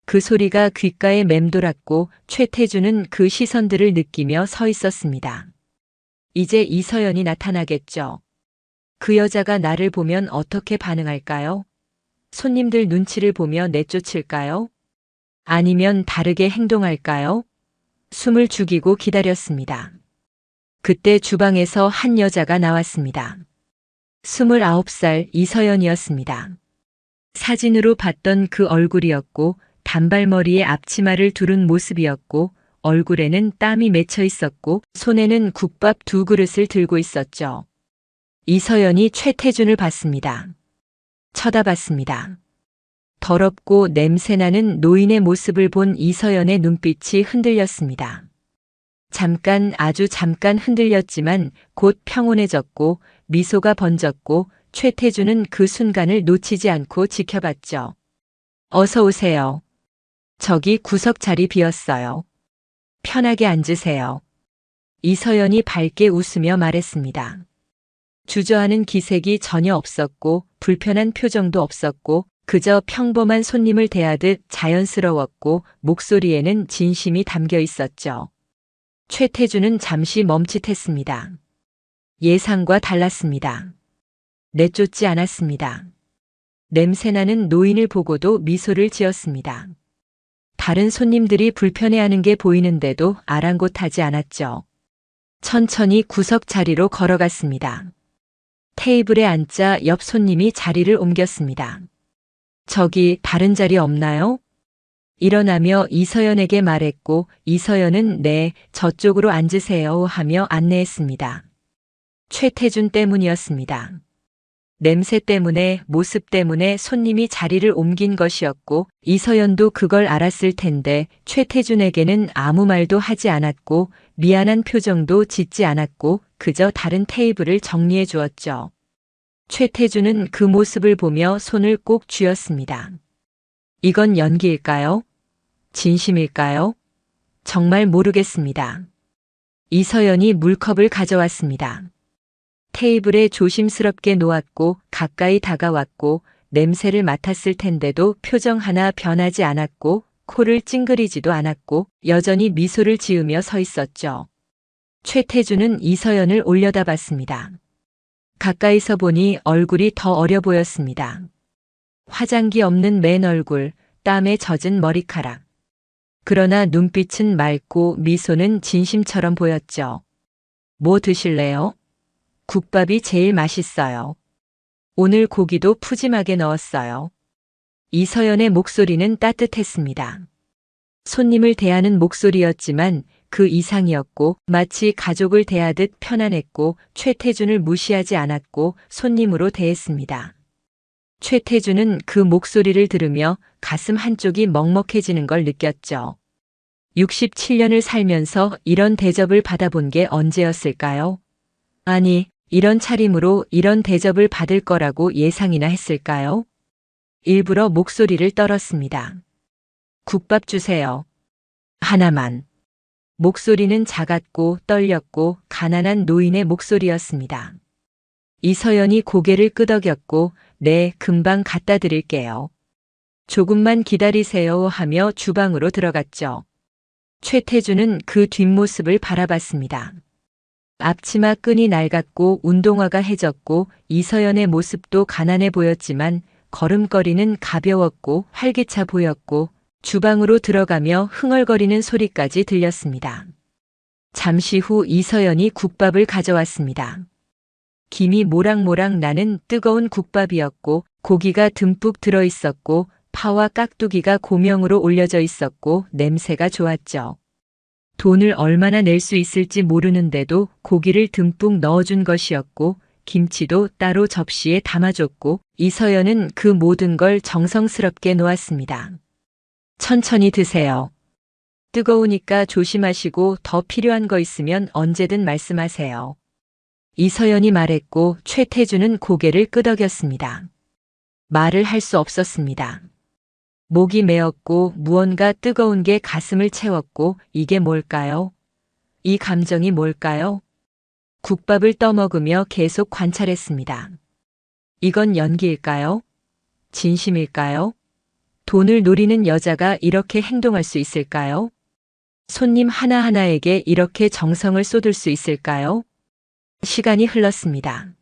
그 소리가 귓가에 맴돌았고 최태준은 그 시선들을 느끼며 서 있었습니다. 이제 이서연이 나타나겠죠. 그 여자가 나를 보면 어떻게 반응할까요? 손님들 눈치를 보며 내쫓을까요? 아니면 다르게 행동할까요? 숨을 죽이고 기다렸습니다. 그때 주방에서 한 여자가 나왔습니다. 29살 이서연이었습니다. 사진으로 봤던 그 얼굴이었고 단발머리에 앞치마를 두른 모습이었고 얼굴에는 땀이 맺혀 있었고 손에는 국밥 2그릇을 들고 있었죠. 이서연이 최태준을 봤습니다. 쳐다봤습니다. 더럽고 냄새나는 노인의 모습을 본 이서연의 눈빛이 흔들렸습니다. 잠깐, 아주 잠깐 흔들렸지만 곧 평온해졌고 미소가 번졌고 최태준은 그 순간을 놓치지 않고 지켜봤죠. 어서 오세요. 저기 구석 자리 비었어요. 편하게 앉으세요. 이서연이 밝게 웃으며 말했습니다. 주저하는 기색이 전혀 없었고 불편한 표정도 없었고 그저 평범한 손님을 대하듯 자연스러웠고 목소리에는 진심이 담겨 있었죠. 최태준은 잠시 멈칫했습니다. 예상과 달랐습니다. 내쫓지 않았습니다. 냄새나는 노인을 보고도 미소를 지었습니다. 다른 손님들이 불편해하는 게 보이는데도 아랑곳하지 않았죠. 천천히 구석 자리로 걸어갔습니다. 테이블에 앉자 옆 손님이 자리를 옮겼습니다. 저기 다른 자리 없나요? 일어나며 이서연에게 말했고 이서연은 네, 저쪽으로 앉으세요 하며 안내했습니다. 최태준 때문이었습니다. 냄새 때문에, 모습 때문에 손님이 자리를 옮긴 것이었고 이서연도 그걸 알았을 텐데 최태준에게는 아무 말도 하지 않았고 미안한 표정도 짓지 않았고 그저 다른 테이블을 정리해 주었죠. 최태준은 그 모습을 보며 손을 꼭 쥐었습니다. 이건 연기일까요? 진심일까요? 정말 모르겠습니다. 이서연이 물컵을 가져왔습니다. 테이블에 조심스럽게 놓았고 가까이 다가왔고 냄새를 맡았을 텐데도 표정 하나 변하지 않았고 코를 찡그리지도 않았고 여전히 미소를 지으며 서 있었죠. 최태주는 이서연을 올려다봤습니다. 가까이서 보니 얼굴이 더 어려 보였습니다. 화장기 없는 맨 얼굴, 땀에 젖은 머리카락. 그러나 눈빛은 맑고 미소는 진심처럼 보였죠. 뭐 드실래요? 국밥이 제일 맛있어요. 오늘 고기도 푸짐하게 넣었어요. 이서연의 목소리는 따뜻했습니다. 손님을 대하는 목소리였지만 그 이상이었고 마치 가족을 대하듯 편안했고 최태준을 무시하지 않았고 손님으로 대했습니다. 최태준은 그 목소리를 들으며 가슴 한쪽이 먹먹해지는 걸 느꼈죠. 67년을 살면서 이런 대접을 받아본 게 언제였을까요? 아니, 이런 차림으로 이런 대접을 받을 거라고 예상이나 했을까요? 일부러 목소리를 떨었습니다. 국밥 주세요. 하나만. 목소리는 작았고 떨렸고 가난한 노인의 목소리였습니다. 이서연이 고개를 끄덕였고 네, 금방 갖다 드릴게요. 조금만 기다리세요 하며 주방으로 들어갔죠. 최태주는 그 뒷모습을 바라봤습니다. 앞치마 끈이 낡았고 운동화가 해졌고 이서연의 모습도 가난해 보였지만 걸음걸이는 가벼웠고 활기차 보였고 주방으로 들어가며 흥얼거리는 소리까지 들렸습니다. 잠시 후 이서연이 국밥을 가져왔습니다. 김이 모락모락 나는 뜨거운 국밥이었고 고기가 듬뿍 들어있었고 파와 깍두기가 고명으로 올려져 있었고 냄새가 좋았죠. 돈을 얼마나 낼 수 있을지 모르는데도 고기를 듬뿍 넣어준 것이었고 김치도 따로 접시에 담아줬고 이서연은 그 모든 걸 정성스럽게 놓았습니다. 천천히 드세요. 뜨거우니까 조심하시고 더 필요한 거 있으면 언제든 말씀하세요. 이서연이 말했고 최태주는 고개를 끄덕였습니다. 말을 할 수 없었습니다. 목이 메었고 무언가 뜨거운 게 가슴을 채웠고 이게 뭘까요? 이 감정이 뭘까요? 국밥을 떠먹으며 계속 관찰했습니다. 이건 연기일까요? 진심일까요? 돈을 노리는 여자가 이렇게 행동할 수 있을까요? 손님 하나하나에게 이렇게 정성을 쏟을 수 있을까요? 시간이 흘렀습니다.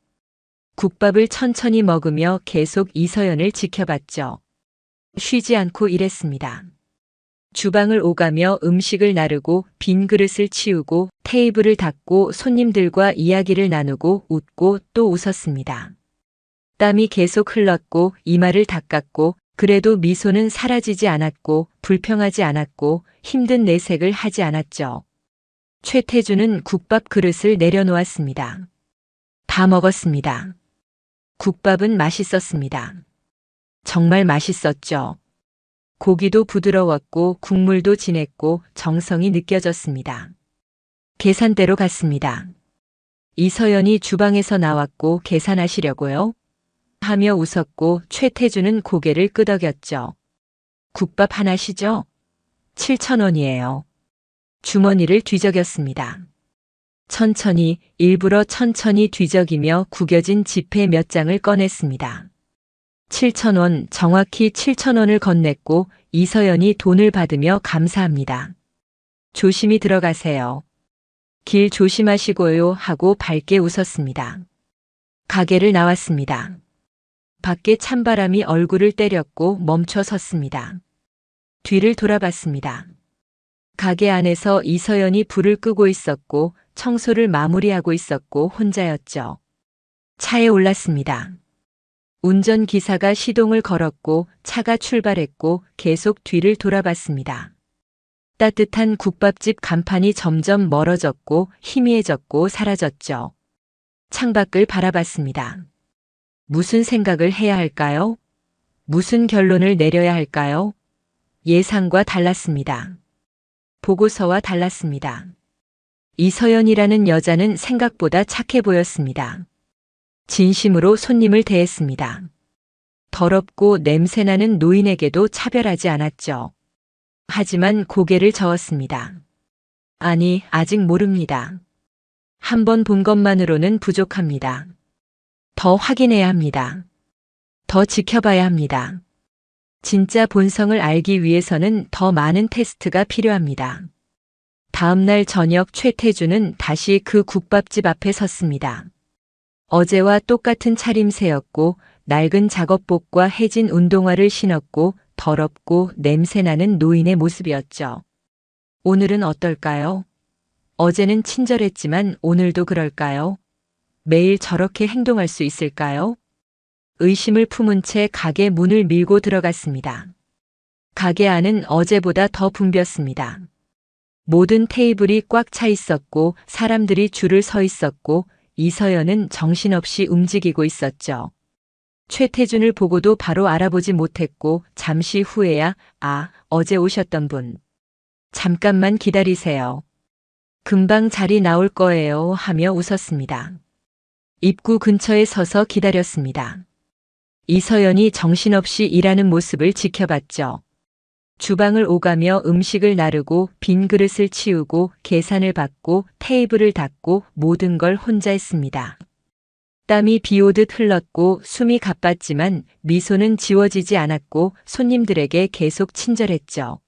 국밥을 천천히 먹으며 계속 이서연을 지켜봤죠. 쉬지 않고 일했습니다. 주방을 오가며 음식을 나르고 빈 그릇을 치우고 테이블을 닦고 손님들과 이야기를 나누고 웃고 또 웃었습니다. 땀이 계속 흘렀고 이마를 닦았고 그래도 미소는 사라지지 않았고 불평하지 않았고 힘든 내색을 하지 않았죠. 최태주는 국밥 그릇을 내려놓았습니다. 다 먹었습니다. 국밥은 맛있었습니다. 정말 맛있었죠. 고기도 부드러웠고 국물도 진했고 정성이 느껴졌습니다. 계산대로 갔습니다. 이서연이 주방에서 나왔고 계산하시려고요? 하며 웃었고 최태주는 고개를 끄덕였죠. 국밥 하나시죠? 7,000원이에요. 주머니를 뒤적였습니다. 천천히, 일부러 천천히 뒤적이며 구겨진 지폐 몇 장을 꺼냈습니다. 7,000원, 정확히 7,000원을 건넸고 이서연이 돈을 받으며 감사합니다. 조심히 들어가세요. 길 조심하시고요 하고 밝게 웃었습니다. 가게를 나왔습니다. 밖에 찬바람이 얼굴을 때렸고 멈춰 섰습니다. 뒤를 돌아봤습니다. 가게 안에서 이서연이 불을 끄고 있었고 청소를 마무리하고 있었고 혼자였죠. 차에 올랐습니다. 운전기사가 시동을 걸었고 차가 출발했고 계속 뒤를 돌아봤습니다. 따뜻한 국밥집 간판이 점점 멀어졌고 희미해졌고 사라졌죠. 창밖을 바라봤습니다. 무슨 생각을 해야 할까요? 무슨 결론을 내려야 할까요? 예상과 달랐습니다. 보고서와 달랐습니다. 이서연이라는 여자는 생각보다 착해 보였습니다. 진심으로 손님을 대했습니다. 더럽고 냄새나는 노인에게도 차별하지 않았죠. 하지만 고개를 저었습니다. 아니, 아직 모릅니다. 한 번 본 것만으로는 부족합니다. 더 확인해야 합니다. 더 지켜봐야 합니다. 진짜 본성을 알기 위해서는 더 많은 테스트가 필요합니다. 다음 날 저녁 최태준은 다시 그 국밥집 앞에 섰습니다. 어제와 똑같은 차림새였고 낡은 작업복과 해진 운동화를 신었고 더럽고 냄새나는 노인의 모습이었죠. 오늘은 어떨까요? 어제는 친절했지만 오늘도 그럴까요? 매일 저렇게 행동할 수 있을까요? 의심을 품은 채 가게 문을 밀고 들어갔습니다. 가게 안은 어제보다 더 붐볐습니다. 모든 테이블이 꽉 차 있었고 사람들이 줄을 서 있었고 이서연은 정신없이 움직이고 있었죠. 최태준을 보고도 바로 알아보지 못했고 잠시 후에야 어제 오셨던 분. 잠깐만 기다리세요. 금방 자리 나올 거예요 하며 웃었습니다. 입구 근처에 서서 기다렸습니다. 이서연이 정신없이 일하는 모습을 지켜봤죠. 주방을 오가며 음식을 나르고 빈 그릇을 치우고 계산을 받고 테이블을 닦고 모든 걸 혼자 했습니다. 땀이 비 오듯 흘렀고 숨이 가빴지만 미소는 지워지지 않았고 손님들에게 계속 친절했죠.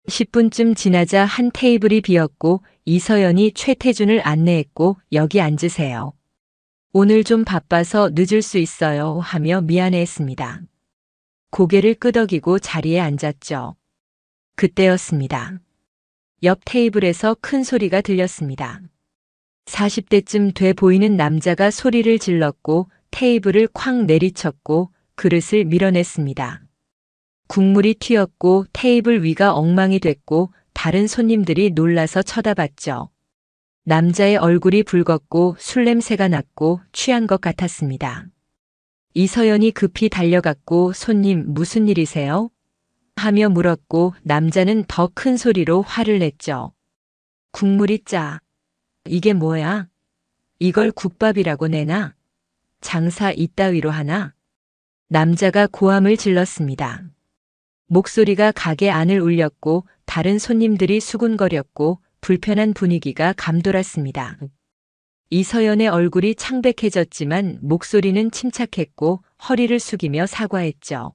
10분쯤 지나자 한 테이블이 비었고 이서연이 최태준을 안내했고 여기 앉으세요. 오늘 좀 바빠서 늦을 수 있어요 하며 미안해했습니다. 고개를 끄덕이고 자리에 앉았죠. 그때였습니다. 옆 테이블에서 큰 소리가 들렸습니다. 40대쯤 돼 보이는 남자가 소리를 질렀고 테이블을 쾅 내리쳤고 그릇을 밀어냈습니다. 국물이 튀었고 테이블 위가 엉망이 됐고 다른 손님들이 놀라서 쳐다봤죠. 남자의 얼굴이 붉었고 술 냄새가 났고 취한 것 같았습니다. 이서연이 급히 달려갔고 손님 무슨 일이세요? 하며 물었고 남자는 더 큰 소리로 화를 냈죠. 국물이 짜. 이게 뭐야? 이걸 국밥이라고 내나? 장사 이따위로 하나? 남자가 고함을 질렀습니다. 목소리가 가게 안을 울렸고 다른 손님들이 수군거렸고 불편한 분위기가 감돌았습니다. 이서연의 얼굴이 창백해졌지만 목소리는 침착했고 허리를 숙이며 사과했죠.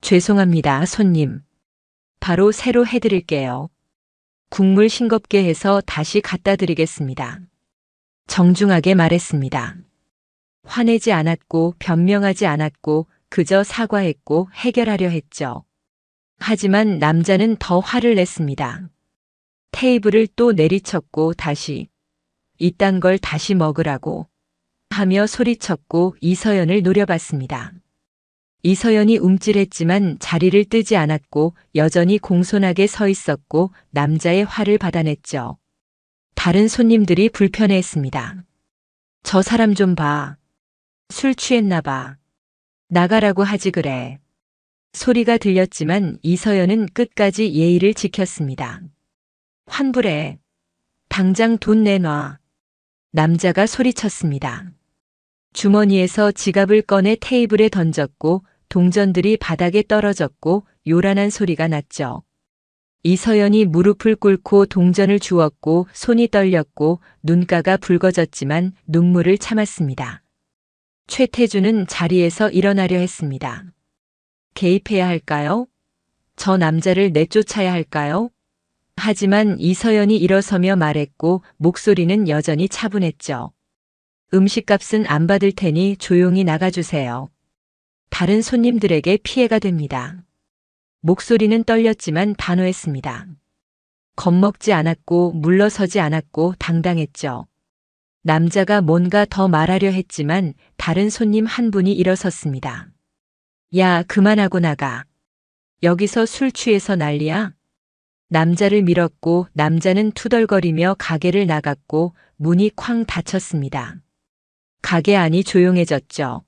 죄송합니다, 손님. 바로 새로 해드릴게요. 국물 싱겁게 해서 다시 갖다 드리겠습니다. 정중하게 말했습니다. 화내지 않았고 변명하지 않았고 그저 사과했고 해결하려 했죠. 하지만 남자는 더 화를 냈습니다. 테이블을 또 내리쳤고 다시 이딴 걸 다시 먹으라고 하며 소리쳤고 이서연을 노려봤습니다. 이서연이 움찔했지만 자리를 뜨지 않았고 여전히 공손하게 서 있었고 남자의 화를 받아냈죠. 다른 손님들이 불편해했습니다. 저 사람 좀 봐. 술 취했나 봐. 나가라고 하지 그래. 소리가 들렸지만 이서연은 끝까지 예의를 지켰습니다. 환불해. 당장 돈 내놔. 남자가 소리쳤습니다. 주머니에서 지갑을 꺼내 테이블에 던졌고 동전들이 바닥에 떨어졌고 요란한 소리가 났죠. 이서연이 무릎을 꿇고 동전을 주웠고 손이 떨렸고 눈가가 붉어졌지만 눈물을 참았습니다. 최태준은 자리에서 일어나려 했습니다. 개입해야 할까요? 저 남자를 내쫓아야 할까요? 하지만 이서연이 일어서며 말했고 목소리는 여전히 차분했죠. 음식값은 안 받을 테니 조용히 나가주세요. 다른 손님들에게 피해가 됩니다. 목소리는 떨렸지만 단호했습니다. 겁먹지 않았고 물러서지 않았고 당당했죠. 남자가 뭔가 더 말하려 했지만 다른 손님 한 분이 일어섰습니다. 야, 그만하고 나가. 여기서 술 취해서 난리야? 남자를 밀었고 남자는 투덜거리며 가게를 나갔고 문이 쾅 닫혔습니다. 가게 안이 조용해졌죠.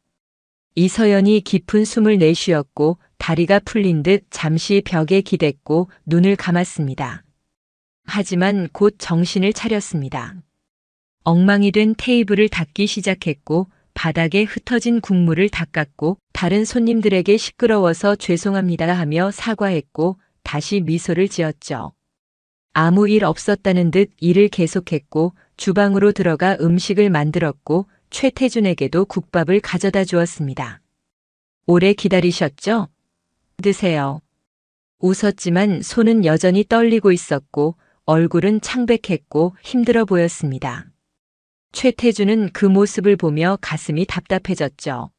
이서연이 깊은 숨을 내쉬었고 다리가 풀린 듯 잠시 벽에 기댔고 눈을 감았습니다. 하지만 곧 정신을 차렸습니다. 엉망이 된 테이블을 닦기 시작했고 바닥에 흩어진 국물을 닦았고 다른 손님들에게 시끄러워서 죄송합니다 하며 사과했고 다시 미소를 지었죠. 아무 일 없었다는 듯 일을 계속했고 주방으로 들어가 음식을 만들었고 최태준에게도 국밥을 가져다 주었습니다. 오래 기다리셨죠? 드세요. 웃었지만 손은 여전히 떨리고 있었고 얼굴은 창백했고 힘들어 보였습니다. 최태준은 그 모습을 보며 가슴이 답답해졌죠.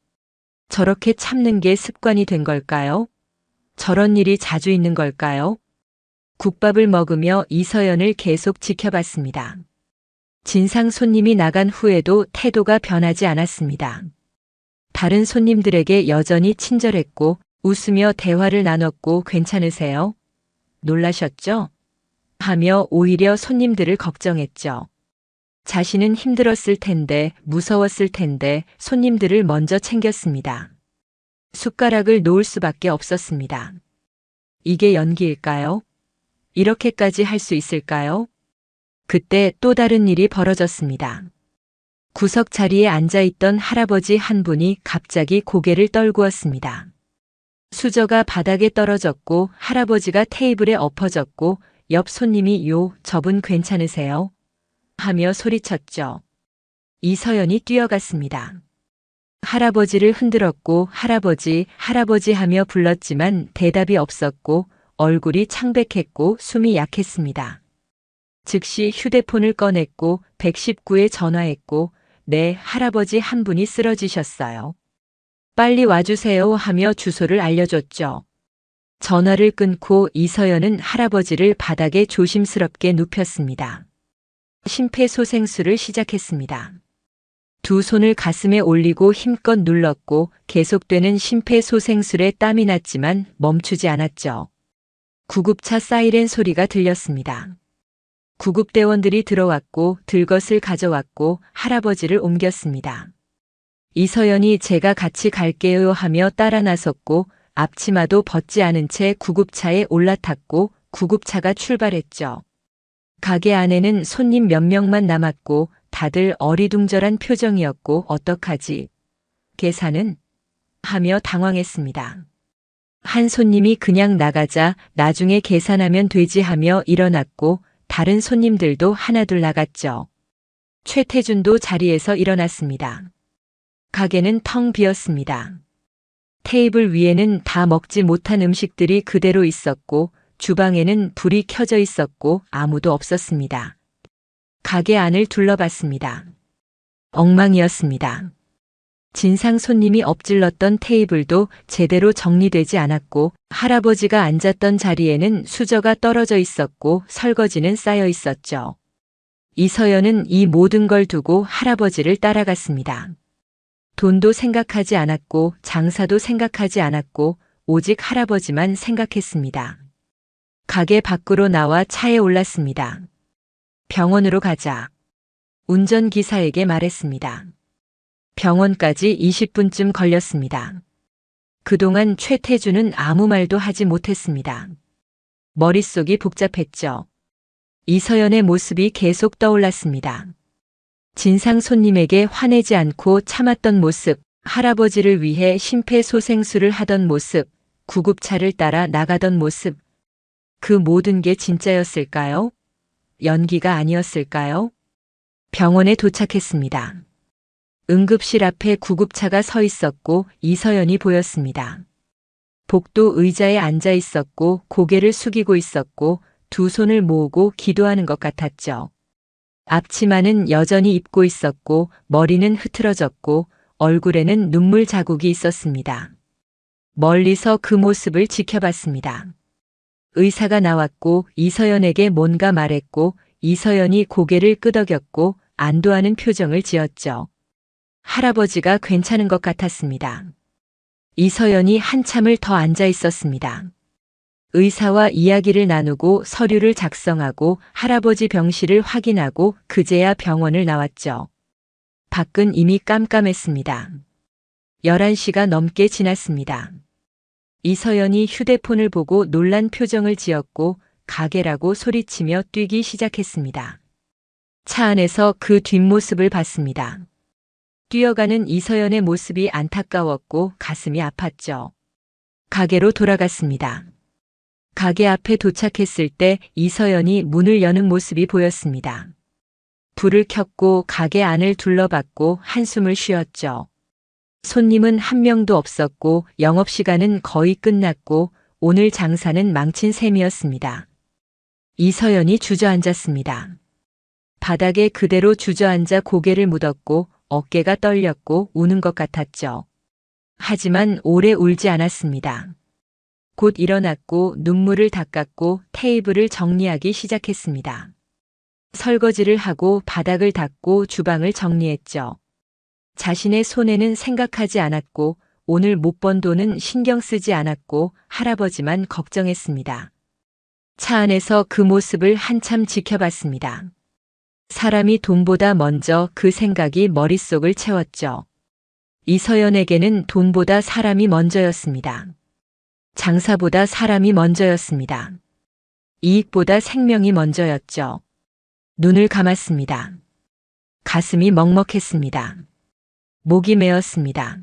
저렇게 참는 게 습관이 된 걸까요? 저런 일이 자주 있는 걸까요? 국밥을 먹으며 이서연을 계속 지켜봤습니다. 진상 손님이 나간 후에도 태도가 변하지 않았습니다. 다른 손님들에게 여전히 친절했고 웃으며 대화를 나눴고 괜찮으세요? 놀라셨죠? 하며 오히려 손님들을 걱정했죠. 자신은 힘들었을 텐데, 무서웠을 텐데 손님들을 먼저 챙겼습니다. 숟가락을 놓을 수밖에 없었습니다. 이게 연기일까요? 이렇게까지 할 수 있을까요? 그때 또 다른 일이 벌어졌습니다. 구석 자리에 앉아있던 할아버지 한 분이 갑자기 고개를 떨구었습니다. 수저가 바닥에 떨어졌고 할아버지가 테이블에 엎어졌고 옆 손님이 저분 괜찮으세요? 하며 소리쳤죠. 이서연이 뛰어갔습니다. 할아버지를 흔들었고 할아버지, 할아버지 하며 불렀지만 대답이 없었고 얼굴이 창백했고 숨이 약했습니다. 즉시 휴대폰을 꺼냈고 119에 전화했고 네, 할아버지 한 분이 쓰러지셨어요. 빨리 와주세요 하며 주소를 알려줬죠. 전화를 끊고 이서연은 할아버지를 바닥에 조심스럽게 눕혔습니다. 심폐소생술을 시작했습니다. 두 손을 가슴에 올리고 힘껏 눌렀고 계속되는 심폐소생술에 땀이 났지만 멈추지 않았죠. 구급차 사이렌 소리가 들렸습니다. 구급대원들이 들어왔고 들것을 가져왔고 할아버지를 옮겼습니다. 이서연이 제가 같이 갈게요 하며 따라 나섰고 앞치마도 벗지 않은 채 구급차에 올라탔고 구급차가 출발했죠. 가게 안에는 손님 몇 명만 남았고 다들 어리둥절한 표정이었고 어떡하지? 계산은? 하며 당황했습니다. 한 손님이 그냥 나가자 나중에 계산하면 되지 하며 일어났고 다른 손님들도 하나둘 나갔죠. 최태준도 자리에서 일어났습니다. 가게는 텅 비었습니다. 테이블 위에는 다 먹지 못한 음식들이 그대로 있었고 주방에는 불이 켜져 있었고 아무도 없었습니다. 가게 안을 둘러봤습니다. 엉망이었습니다. 진상 손님이 엎질렀던 테이블도 제대로 정리되지 않았고 할아버지가 앉았던 자리에는 수저가 떨어져 있었고 설거지는 쌓여 있었죠. 이서연은 이 모든 걸 두고 할아버지를 따라갔습니다. 돈도 생각하지 않았고 장사도 생각하지 않았고 오직 할아버지만 생각했습니다. 가게 밖으로 나와 차에 올랐습니다. 병원으로 가자. 운전기사에게 말했습니다. 병원까지 20분쯤 걸렸습니다. 그동안 최태준은 아무 말도 하지 못했습니다. 머릿속이 복잡했죠. 이서연의 모습이 계속 떠올랐습니다. 진상 손님에게 화내지 않고 참았던 모습, 할아버지를 위해 심폐소생술을 하던 모습, 구급차를 따라 나가던 모습. 그 모든 게 진짜였을까요? 연기가 아니었을까요? 병원에 도착했습니다. 응급실 앞에 구급차가 서 있었고 이서연이 보였습니다. 복도 의자에 앉아 있었고 고개를 숙이고 있었고 두 손을 모으고 기도하는 것 같았죠. 앞치마는 여전히 입고 있었고 머리는 흐트러졌고 얼굴에는 눈물 자국이 있었습니다. 멀리서 그 모습을 지켜봤습니다. 의사가 나왔고 이서연에게 뭔가 말했고 이서연이 고개를 끄덕였고 안도하는 표정을 지었죠. 할아버지가 괜찮은 것 같았습니다. 이서연이 한참을 더 앉아 있었습니다. 의사와 이야기를 나누고 서류를 작성하고 할아버지 병실을 확인하고 그제야 병원을 나왔죠. 밖은 이미 깜깜했습니다. 11시가 넘게 지났습니다. 이서연이 휴대폰을 보고 놀란 표정을 지었고 가게라고 소리치며 뛰기 시작했습니다. 차 안에서 그 뒷모습을 봤습니다. 뛰어가는 이서연의 모습이 안타까웠고 가슴이 아팠죠. 가게로 돌아갔습니다. 가게 앞에 도착했을 때 이서연이 문을 여는 모습이 보였습니다. 불을 켰고 가게 안을 둘러봤고 한숨을 쉬었죠. 손님은 한 명도 없었고 영업시간은 거의 끝났고 오늘 장사는 망친 셈이었습니다. 이서연이 주저앉았습니다. 바닥에 그대로 주저앉아 고개를 묻었고 어깨가 떨렸고 우는 것 같았죠. 하지만 오래 울지 않았습니다. 곧 일어났고 눈물을 닦았고 테이블을 정리하기 시작했습니다. 설거지를 하고 바닥을 닦고 주방을 정리했죠. 자신의 손해는 생각하지 않았고 오늘 못 번 돈은 신경 쓰지 않았고 할아버지만 걱정했습니다. 차 안에서 그 모습을 한참 지켜봤습니다. 사람이 돈보다 먼저 그 생각이 머릿속을 채웠죠. 이서연에게는 돈보다 사람이 먼저였습니다. 장사보다 사람이 먼저였습니다. 이익보다 생명이 먼저였죠. 눈을 감았습니다. 가슴이 먹먹했습니다. 목이 메었습니다.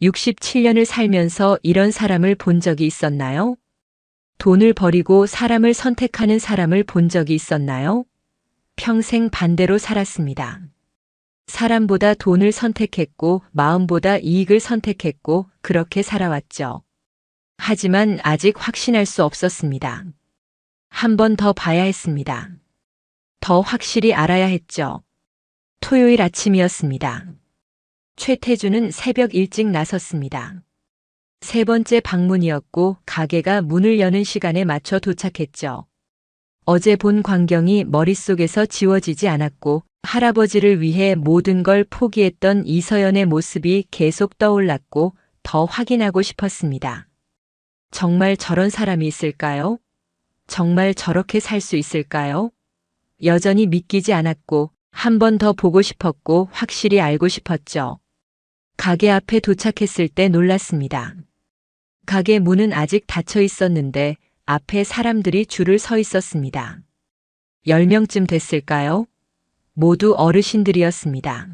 67년을 살면서 이런 사람을 본 적이 있었나요? 돈을 버리고 사람을 선택하는 사람을 본 적이 있었나요? 평생 반대로 살았습니다. 사람보다 돈을 선택했고 마음보다 이익을 선택했고 그렇게 살아왔죠. 하지만 아직 확신할 수 없었습니다. 한 번 더 봐야 했습니다. 더 확실히 알아야 했죠. 토요일 아침이었습니다. 최태준은 새벽 일찍 나섰습니다. 세 번째 방문이었고 가게가 문을 여는 시간에 맞춰 도착했죠. 어제 본 광경이 머릿속에서 지워지지 않았고 할아버지를 위해 모든 걸 포기했던 이서연의 모습이 계속 떠올랐고 더 확인하고 싶었습니다. 정말 저런 사람이 있을까요? 정말 저렇게 살 수 있을까요? 여전히 믿기지 않았고 한 번 더 보고 싶었고 확실히 알고 싶었죠. 가게 앞에 도착했을 때 놀랐습니다. 가게 문은 아직 닫혀 있었는데 앞에 사람들이 줄을 서 있었습니다. 10명쯤 됐을까요? 모두 어르신들이었습니다.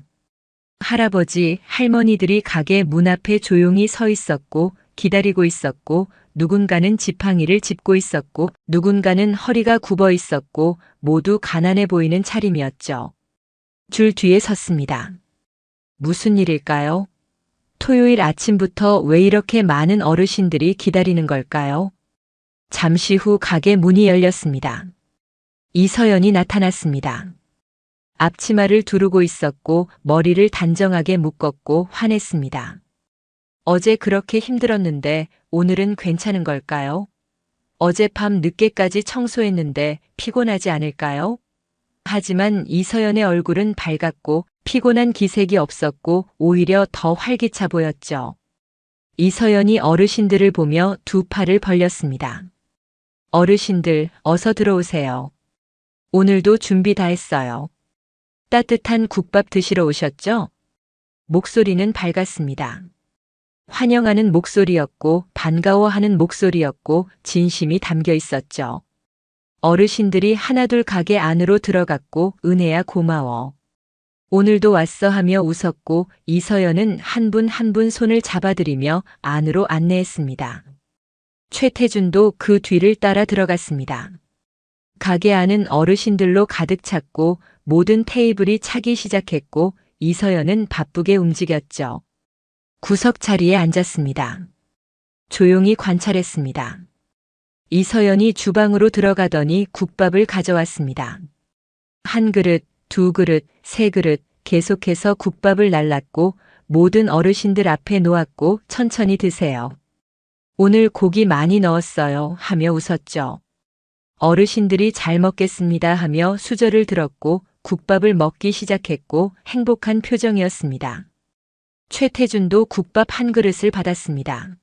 할아버지, 할머니들이 가게 문 앞에 조용히 서 있었고 기다리고 있었고 누군가는 지팡이를 짚고 있었고 누군가는 허리가 굽어 있었고 모두 가난해 보이는 차림이었죠. 줄 뒤에 섰습니다. 무슨 일일까요? 토요일 아침부터 왜 이렇게 많은 어르신들이 기다리는 걸까요? 잠시 후 가게 문이 열렸습니다. 이서연이 나타났습니다. 앞치마를 두르고 있었고 머리를 단정하게 묶었고 화냈습니다. 어제 그렇게 힘들었는데 오늘은 괜찮은 걸까요? 어젯밤 늦게까지 청소했는데 피곤하지 않을까요? 하지만 이서연의 얼굴은 밝았고 피곤한 기색이 없었고 오히려 더 활기차 보였죠. 이서연이 어르신들을 보며 두 팔을 벌렸습니다. 어르신들, 어서 들어오세요. 오늘도 준비 다 했어요. 따뜻한 국밥 드시러 오셨죠? 목소리는 밝았습니다. 환영하는 목소리였고 반가워하는 목소리였고 진심이 담겨 있었죠. 어르신들이 하나둘 가게 안으로 들어갔고 은혜야 고마워. 오늘도 왔어 하며 웃었고 이서연은 한 분 한 분 손을 잡아들이며 안으로 안내했습니다. 최태준도 그 뒤를 따라 들어갔습니다. 가게 안은 어르신들로 가득 찼고 모든 테이블이 차기 시작했고 이서연은 바쁘게 움직였죠. 구석 자리에 앉았습니다. 조용히 관찰했습니다. 이서연이 주방으로 들어가더니 국밥을 가져왔습니다. 한 그릇, 두 그릇, 세 그릇 계속해서 국밥을 날랐고 모든 어르신들 앞에 놓았고 천천히 드세요. 오늘 고기 많이 넣었어요 하며 웃었죠. 어르신들이 잘 먹겠습니다 하며 수저를 들었고 국밥을 먹기 시작했고 행복한 표정이었습니다. 최태준도 국밥 한 그릇을 받았습니다.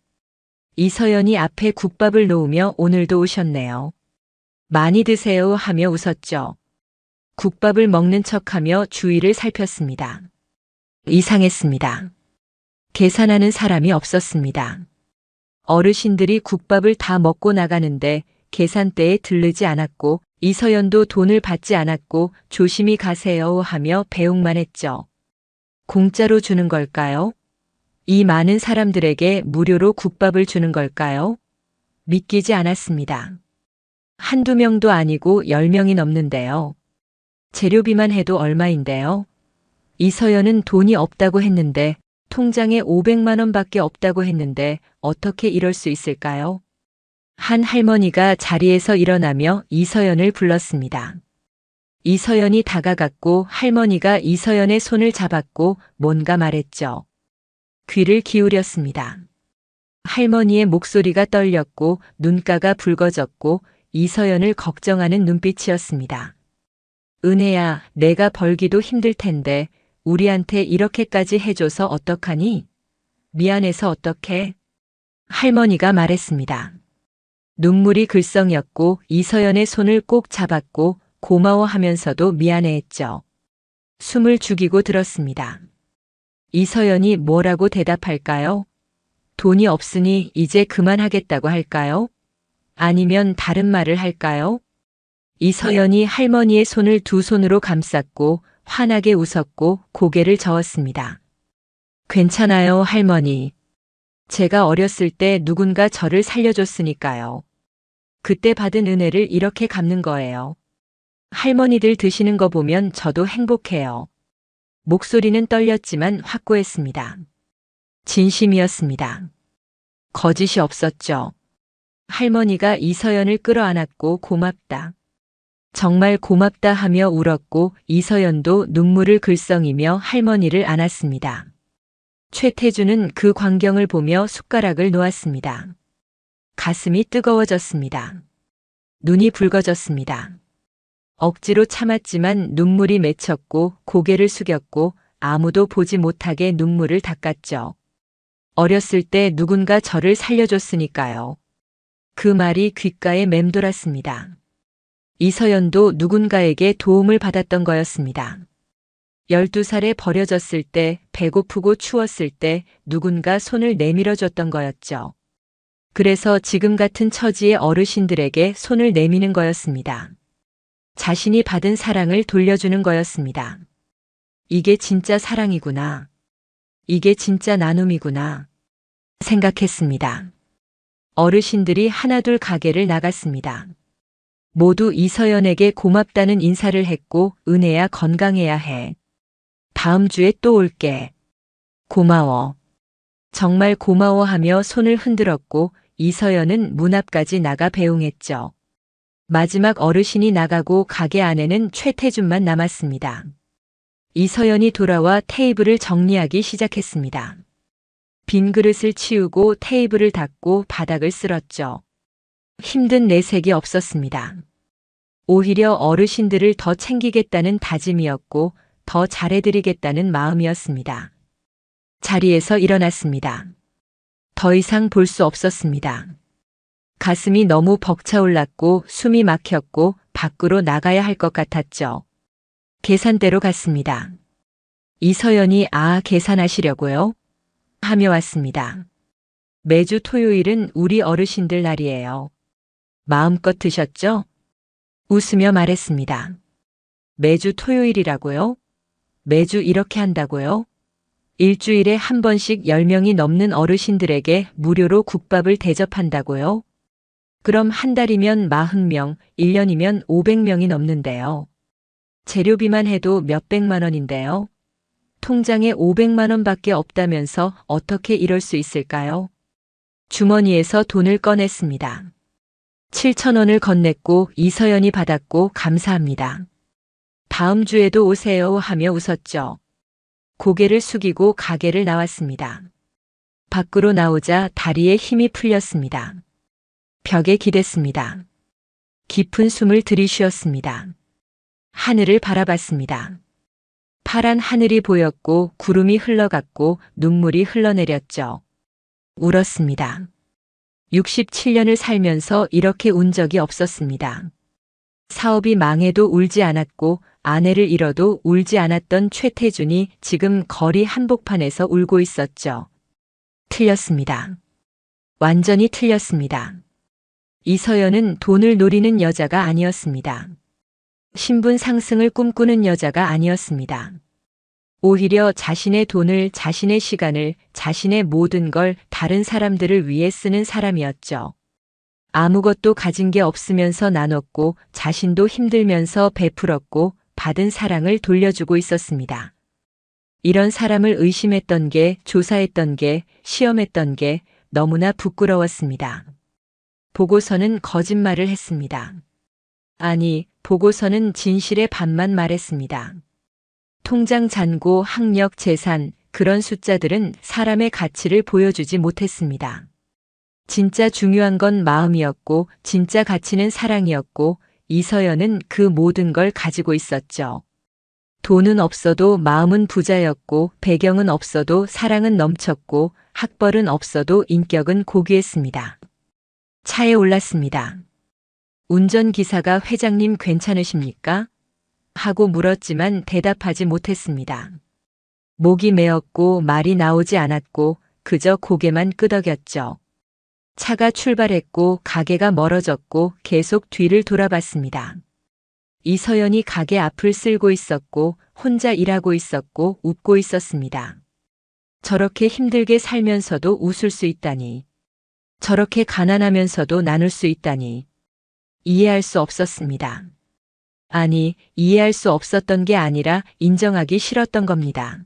이서연이 앞에 국밥을 놓으며 오늘도 오셨네요. 많이 드세요 하며 웃었죠. 국밥을 먹는 척하며 주위를 살폈습니다. 이상했습니다. 계산하는 사람이 없었습니다. 어르신들이 국밥을 다 먹고 나가는데 계산대에 들르지 않았고 이서연도 돈을 받지 않았고 조심히 가세요 하며 배웅만 했죠. 공짜로 주는 걸까요? 이 많은 사람들에게 무료로 국밥을 주는 걸까요? 믿기지 않았습니다. 한두 명도 아니고 10명이 넘는데요. 재료비만 해도 얼마인데요? 이서연은 돈이 없다고 했는데 통장에 500만 원밖에 없다고 했는데 어떻게 이럴 수 있을까요? 한 할머니가 자리에서 일어나며 이서연을 불렀습니다. 이서연이 다가갔고 할머니가 이서연의 손을 잡았고 뭔가 말했죠. 귀를 기울였습니다. 할머니의 목소리가 떨렸고 눈가가 붉어졌고 이서연을 걱정하는 눈빛이었습니다. 은혜야, 내가 벌기도 힘들 텐데 우리한테 이렇게까지 해줘서 어떡하니? 미안해서 어떡해? 할머니가 말했습니다. 눈물이 글썽였고 이서연의 손을 꼭 잡았고 고마워하면서도 미안해했죠. 숨을 죽이고 들었습니다. 이서연이 뭐라고 대답할까요? 돈이 없으니 이제 그만하겠다고 할까요? 아니면 다른 말을 할까요? 이서연이 할머니의 손을 두 손으로 감쌌고 환하게 웃었고 고개를 저었습니다. 괜찮아요, 할머니. 제가 어렸을 때 누군가 저를 살려줬으니까요. 그때 받은 은혜를 이렇게 갚는 거예요. 할머니들 드시는 거 보면 저도 행복해요. 목소리는 떨렸지만 확고했습니다. 진심이었습니다. 거짓이 없었죠. 할머니가 이서연을 끌어안았고 고맙다. 정말 고맙다 하며 울었고 이서연도 눈물을 글썽이며 할머니를 안았습니다. 최태주는 그 광경을 보며 숟가락을 놓았습니다. 가슴이 뜨거워졌습니다. 눈이 붉어졌습니다. 억지로 참았지만 눈물이 맺혔고 고개를 숙였고 아무도 보지 못하게 눈물을 닦았죠. 어렸을 때 누군가 저를 살려줬으니까요. 그 말이 귓가에 맴돌았습니다. 이서연도 누군가에게 도움을 받았던 거였습니다. 12살에 버려졌을 때, 배고프고 추웠을 때 누군가 손을 내밀어줬던 거였죠. 그래서 지금 같은 처지의 어르신들에게 손을 내미는 거였습니다. 자신이 받은 사랑을 돌려주는 거였습니다. 이게 진짜 사랑이구나. 이게 진짜 나눔이구나. 생각했습니다. 어르신들이 하나둘 가게를 나갔습니다. 모두 이서연에게 고맙다는 인사를 했고 은혜야 건강해야 해. 다음 주에 또 올게. 고마워. 정말 고마워하며 손을 흔들었고 이서연은 문 앞까지 나가 배웅했죠. 마지막 어르신이 나가고 가게 안에는 최태준만 남았습니다. 이서연이 돌아와 테이블을 정리하기 시작했습니다. 빈 그릇을 치우고 테이블을 닦고 바닥을 쓸었죠. 힘든 내색이 없었습니다. 오히려 어르신들을 더 챙기겠다는 다짐이었고 더 잘해드리겠다는 마음이었습니다. 자리에서 일어났습니다. 더 이상 볼 수 없었습니다. 가슴이 너무 벅차올랐고 숨이 막혔고 밖으로 나가야 할 것 같았죠. 계산대로 갔습니다. 이서연이 계산하시려고요? 하며 왔습니다. 매주 토요일은 우리 어르신들 날이에요. 마음껏 드셨죠? 웃으며 말했습니다. 매주 토요일이라고요? 매주 이렇게 한다고요? 일주일에 한 번씩 10명이 넘는 어르신들에게 무료로 국밥을 대접한다고요? 그럼 한 달이면 40명, 1년이면 500명이 넘는데요. 재료비만 해도 몇백만 원인데요. 통장에 500만 원밖에 없다면서 어떻게 이럴 수 있을까요? 주머니에서 돈을 꺼냈습니다. 7천 원을 건넸고 이서연이 받았고 감사합니다. 다음 주에도 오세요 하며 웃었죠. 고개를 숙이고 가게를 나왔습니다. 밖으로 나오자 다리에 힘이 풀렸습니다. 벽에 기댔습니다. 깊은 숨을 들이쉬었습니다. 하늘을 바라봤습니다. 파란 하늘이 보였고 구름이 흘러갔고 눈물이 흘러내렸죠. 울었습니다. 67년을 살면서 이렇게 운 적이 없었습니다. 사업이 망해도 울지 않았고 아내를 잃어도 울지 않았던 최태준이 지금 거리 한복판에서 울고 있었죠. 틀렸습니다. 완전히 틀렸습니다. 이서연은 돈을 노리는 여자가 아니었습니다. 신분 상승을 꿈꾸는 여자가 아니었습니다. 오히려 자신의 돈을, 자신의 시간을, 자신의 모든 걸 다른 사람들을 위해 쓰는 사람이었죠. 아무것도 가진 게 없으면서 나눴고 자신도 힘들면서 베풀었고 받은 사랑을 돌려주고 있었습니다. 이런 사람을 의심했던 게, 조사했던 게, 시험했던 게 너무나 부끄러웠습니다. 보고서는 거짓말을 했습니다. 아니, 보고서는 진실의 반만 말했습니다. 통장 잔고, 학력, 재산, 그런 숫자들은 사람의 가치를 보여주지 못했습니다. 진짜 중요한 건 마음이었고, 진짜 가치는 사랑이었고, 이서연은 그 모든 걸 가지고 있었죠. 돈은 없어도 마음은 부자였고, 배경은 없어도 사랑은 넘쳤고, 학벌은 없어도 인격은 고귀했습니다. 차에 올랐습니다. 운전기사가 "회장님 괜찮으십니까?" 하고 물었지만 대답하지 못했습니다. 목이 메었고 말이 나오지 않았고 그저 고개만 끄덕였죠. 차가 출발했고 가게가 멀어졌고 계속 뒤를 돌아봤습니다. 이서연이 가게 앞을 쓸고 있었고 혼자 일하고 있었고 웃고 있었습니다. 저렇게 힘들게 살면서도 웃을 수 있다니. 저렇게 가난하면서도 나눌 수 있다니. 이해할 수 없었습니다. 아니, 이해할 수 없었던 게 아니라 인정하기 싫었던 겁니다.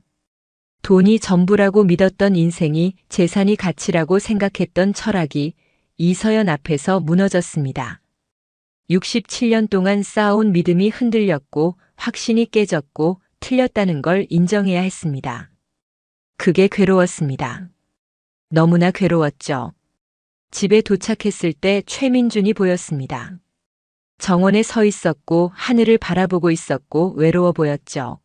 돈이 전부라고 믿었던 인생이, 재산이 가치라고 생각했던 철학이 이서연 앞에서 무너졌습니다. 67년 동안 쌓아온 믿음이 흔들렸고 확신이 깨졌고 틀렸다는 걸 인정해야 했습니다. 그게 괴로웠습니다. 너무나 괴로웠죠. 집에 도착했을 때 최민준이 보였습니다. 정원에 서 있었고 하늘을 바라보고 있었고 외로워 보였죠.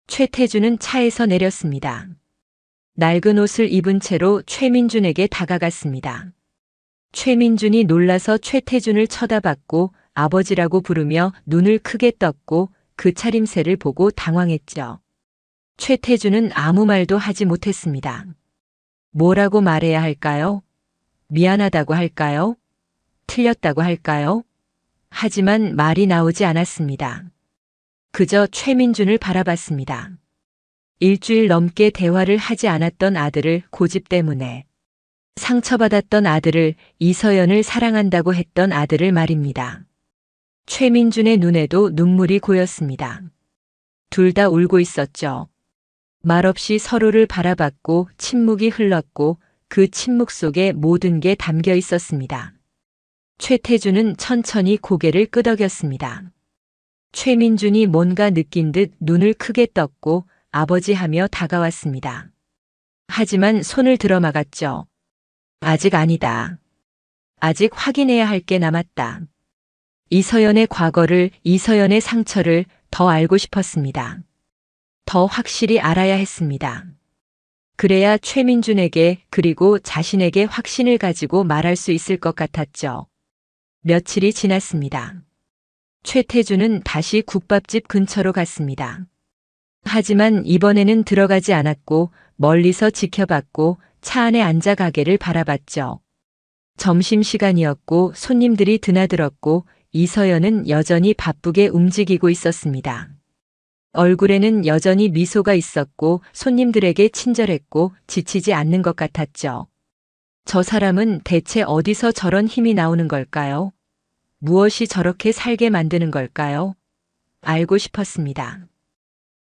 최태준은 차에서 내렸습니다. 낡은 옷을 입은 채로 최민준에게 다가갔습니다. 최민준이 놀라서 최태준을 쳐다봤고 아버지라고 부르며 눈을 크게 떴고 그 차림새를 보고 당황했죠. 최태준은 아무 말도 하지 못했습니다. 뭐라고 말해야 할까요? 미안하다고 할까요? 틀렸다고 할까요? 하지만 말이 나오지 않았습니다. 그저 최민준을 바라봤습니다. 일주일 넘게 대화를 하지 않았던 아들을 고집 때문에, 상처받았던 아들을, 이서연을 사랑한다고 했던 아들을 말입니다. 최민준의 눈에도 눈물이 고였습니다. 둘 다 울고 있었죠. 말없이 서로를 바라봤고 침묵이 흘렀고 그 침묵 속에 모든 게 담겨 있었습니다. 최태준은 천천히 고개를 끄덕였습니다. 최민준이 뭔가 느낀 듯 눈을 크게 떴고 아버지 하며 다가왔습니다. 하지만 손을 들어 막았죠. 아직 아니다. 아직 확인해야 할 게 남았다. 이서연의 과거를, 이서연의 상처를 더 알고 싶었습니다. 더 확실히 알아야 했습니다. 그래야 최민준에게 그리고 자신에게 확신을 가지고 말할 수 있을 것 같았죠. 며칠이 지났습니다. 최태준은 다시 국밥집 근처로 갔습니다. 하지만 이번에는 들어가지 않았고 멀리서 지켜봤고 차 안에 앉아 가게를 바라봤죠. 점심시간이었고 손님들이 드나들었고 이서연은 여전히 바쁘게 움직이고 있었습니다. 얼굴에는 여전히 미소가 있었고 손님들에게 친절했고 지치지 않는 것 같았죠. 저 사람은 대체 어디서 저런 힘이 나오는 걸까요? 무엇이 저렇게 살게 만드는 걸까요? 알고 싶었습니다.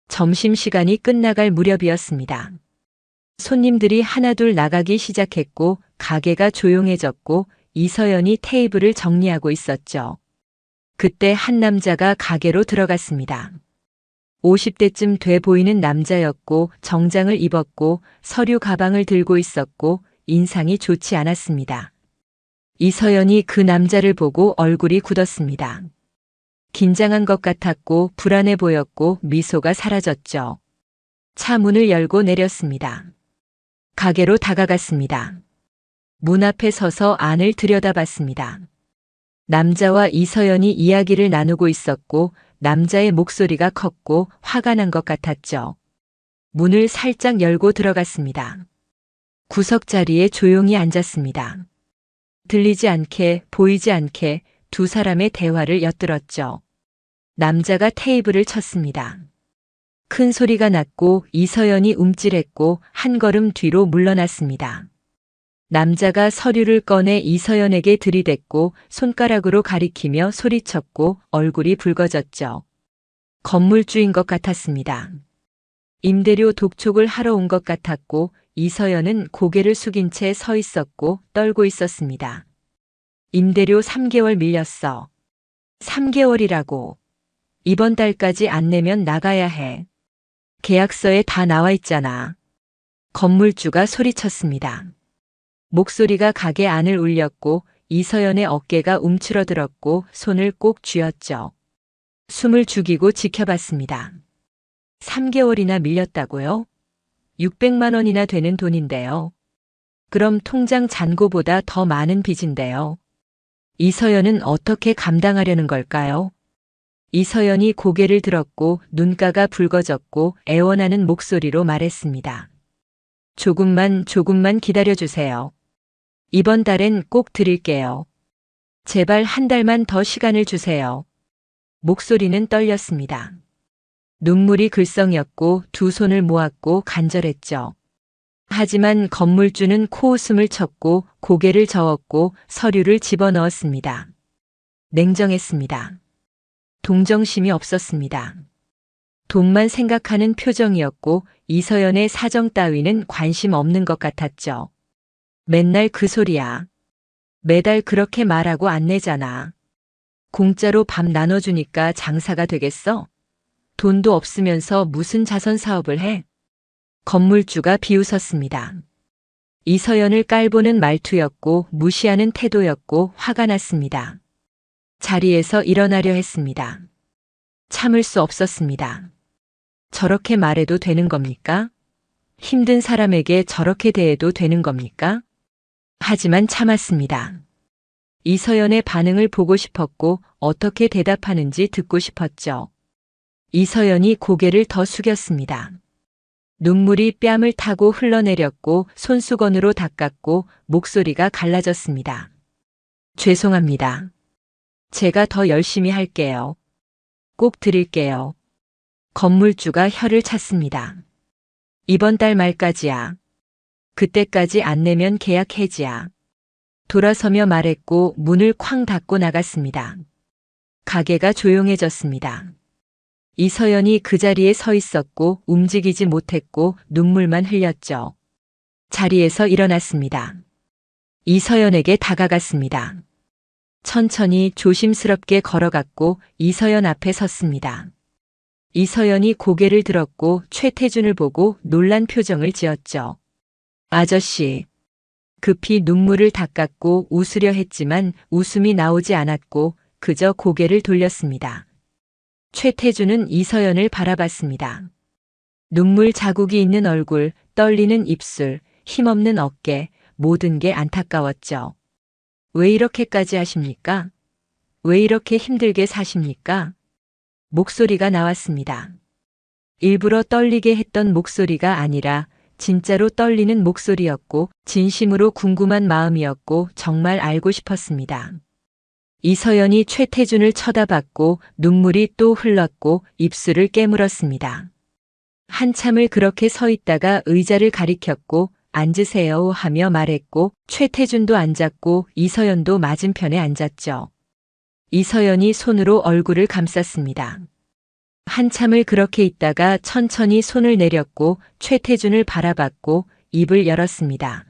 점심시간이 끝나갈 무렵이었습니다. 손님들이 하나둘 나가기 시작했고 가게가 조용해졌고 이서연이 테이블을 정리하고 있었죠. 그때 한 남자가 가게로 들어갔습니다. 50대쯤 돼 보이는 남자였고 정장을 입었고 서류 가방을 들고 있었고 인상이 좋지 않았습니다. 이서연이 그 남자를 보고 얼굴이 굳었습니다. 긴장한 것 같았고 불안해 보였고 미소가 사라졌죠. 차 문을 열고 내렸습니다. 가게로 다가갔습니다. 문 앞에 서서 안을 들여다봤습니다. 남자와 이서연이 이야기를 나누고 있었고 남자의 목소리가 컸고 화가 난 것 같았죠. 문을 살짝 열고 들어갔습니다. 구석자리에 조용히 앉았습니다. 들리지 않게, 보이지 않게 두 사람의 대화를 엿들었죠. 남자가 테이블을 쳤습니다. 큰 소리가 났고 이서연이 움찔했고 한 걸음 뒤로 물러났습니다. 남자가 서류를 꺼내 이서연에게 들이댔고 손가락으로 가리키며 소리쳤고 얼굴이 붉어졌죠. 건물주인 것 같았습니다. 임대료 독촉을 하러 온 것 같았고 이서연은 고개를 숙인 채 서 있었고 떨고 있었습니다. 임대료 3개월 밀렸어. 3개월이라고. 이번 달까지 안 내면 나가야 해. 계약서에 다 나와 있잖아. 건물주가 소리쳤습니다. 목소리가 가게 안을 울렸고 이서연의 어깨가 움츠러들었고 손을 꼭 쥐었죠. 숨을 죽이고 지켜봤습니다. 3개월이나 밀렸다고요? 600만 원이나 되는 돈인데요. 그럼 통장 잔고보다 더 많은 빚인데요. 이서연은 어떻게 감당하려는 걸까요? 이서연이 고개를 들었고 눈가가 붉어졌고 애원하는 목소리로 말했습니다. 조금만 기다려주세요. 이번 달엔 꼭 드릴게요. 제발 한 달만 더 시간을 주세요. 목소리는 떨렸습니다. 눈물이 글썽였고 두 손을 모았고 간절했죠. 하지만 건물주는 코웃음을 쳤고 고개를 저었고 서류를 집어넣었습니다. 냉정했습니다. 동정심이 없었습니다. 돈만 생각하는 표정이었고 이서연의 사정 따위는 관심 없는 것 같았죠. 맨날 그 소리야. 매달 그렇게 말하고 안 내잖아. 공짜로 밥 나눠주니까 장사가 되겠어? 돈도 없으면서 무슨 자선 사업을 해? 건물주가 비웃었습니다. 이서연을 깔보는 말투였고 무시하는 태도였고 화가 났습니다. 자리에서 일어나려 했습니다. 참을 수 없었습니다. 저렇게 말해도 되는 겁니까? 힘든 사람에게 저렇게 대해도 되는 겁니까? 하지만 참았습니다. 이서연의 반응을 보고 싶었고 어떻게 대답하는지 듣고 싶었죠. 이서연이 고개를 더 숙였습니다. 눈물이 뺨을 타고 흘러내렸고 손수건으로 닦았고 목소리가 갈라졌습니다. 죄송합니다. 제가 더 열심히 할게요. 꼭 드릴게요. 건물주가 혀를 찼습니다. 이번 달 말까지야. 그때까지 안 내면 계약 해지야. 돌아서며 말했고 문을 쾅 닫고 나갔습니다. 가게가 조용해졌습니다. 이서연이 그 자리에 서 있었고 움직이지 못했고 눈물만 흘렸죠. 자리에서 일어났습니다. 이서연에게 다가갔습니다. 천천히 조심스럽게 걸어갔고 이서연 앞에 섰습니다. 이서연이 고개를 들었고 최태준을 보고 놀란 표정을 지었죠. 아저씨. 급히 눈물을 닦았고 웃으려 했지만 웃음이 나오지 않았고 그저 고개를 돌렸습니다. 최태준은 이서연을 바라봤습니다. 눈물 자국이 있는 얼굴, 떨리는 입술, 힘없는 어깨, 모든 게 안타까웠죠. 왜 이렇게까지 하십니까? 왜 이렇게 힘들게 사십니까? 목소리가 나왔습니다. 일부러 떨리게 했던 목소리가 아니라 진짜로 떨리는 목소리였고 진심으로 궁금한 마음이었고 정말 알고 싶었습니다. 이서연이 최태준을 쳐다봤고 눈물이 또 흘렀고 입술을 깨물었습니다. 한참을 그렇게 서 있다가 의자를 가리켰고 앉으세요 하며 말했고 최태준도 앉았고 이서연도 맞은편에 앉았죠. 이서연이 손으로 얼굴을 감쌌습니다. 한참을 그렇게 있다가 천천히 손을 내렸고 최태준을 바라봤고 입을 열었습니다.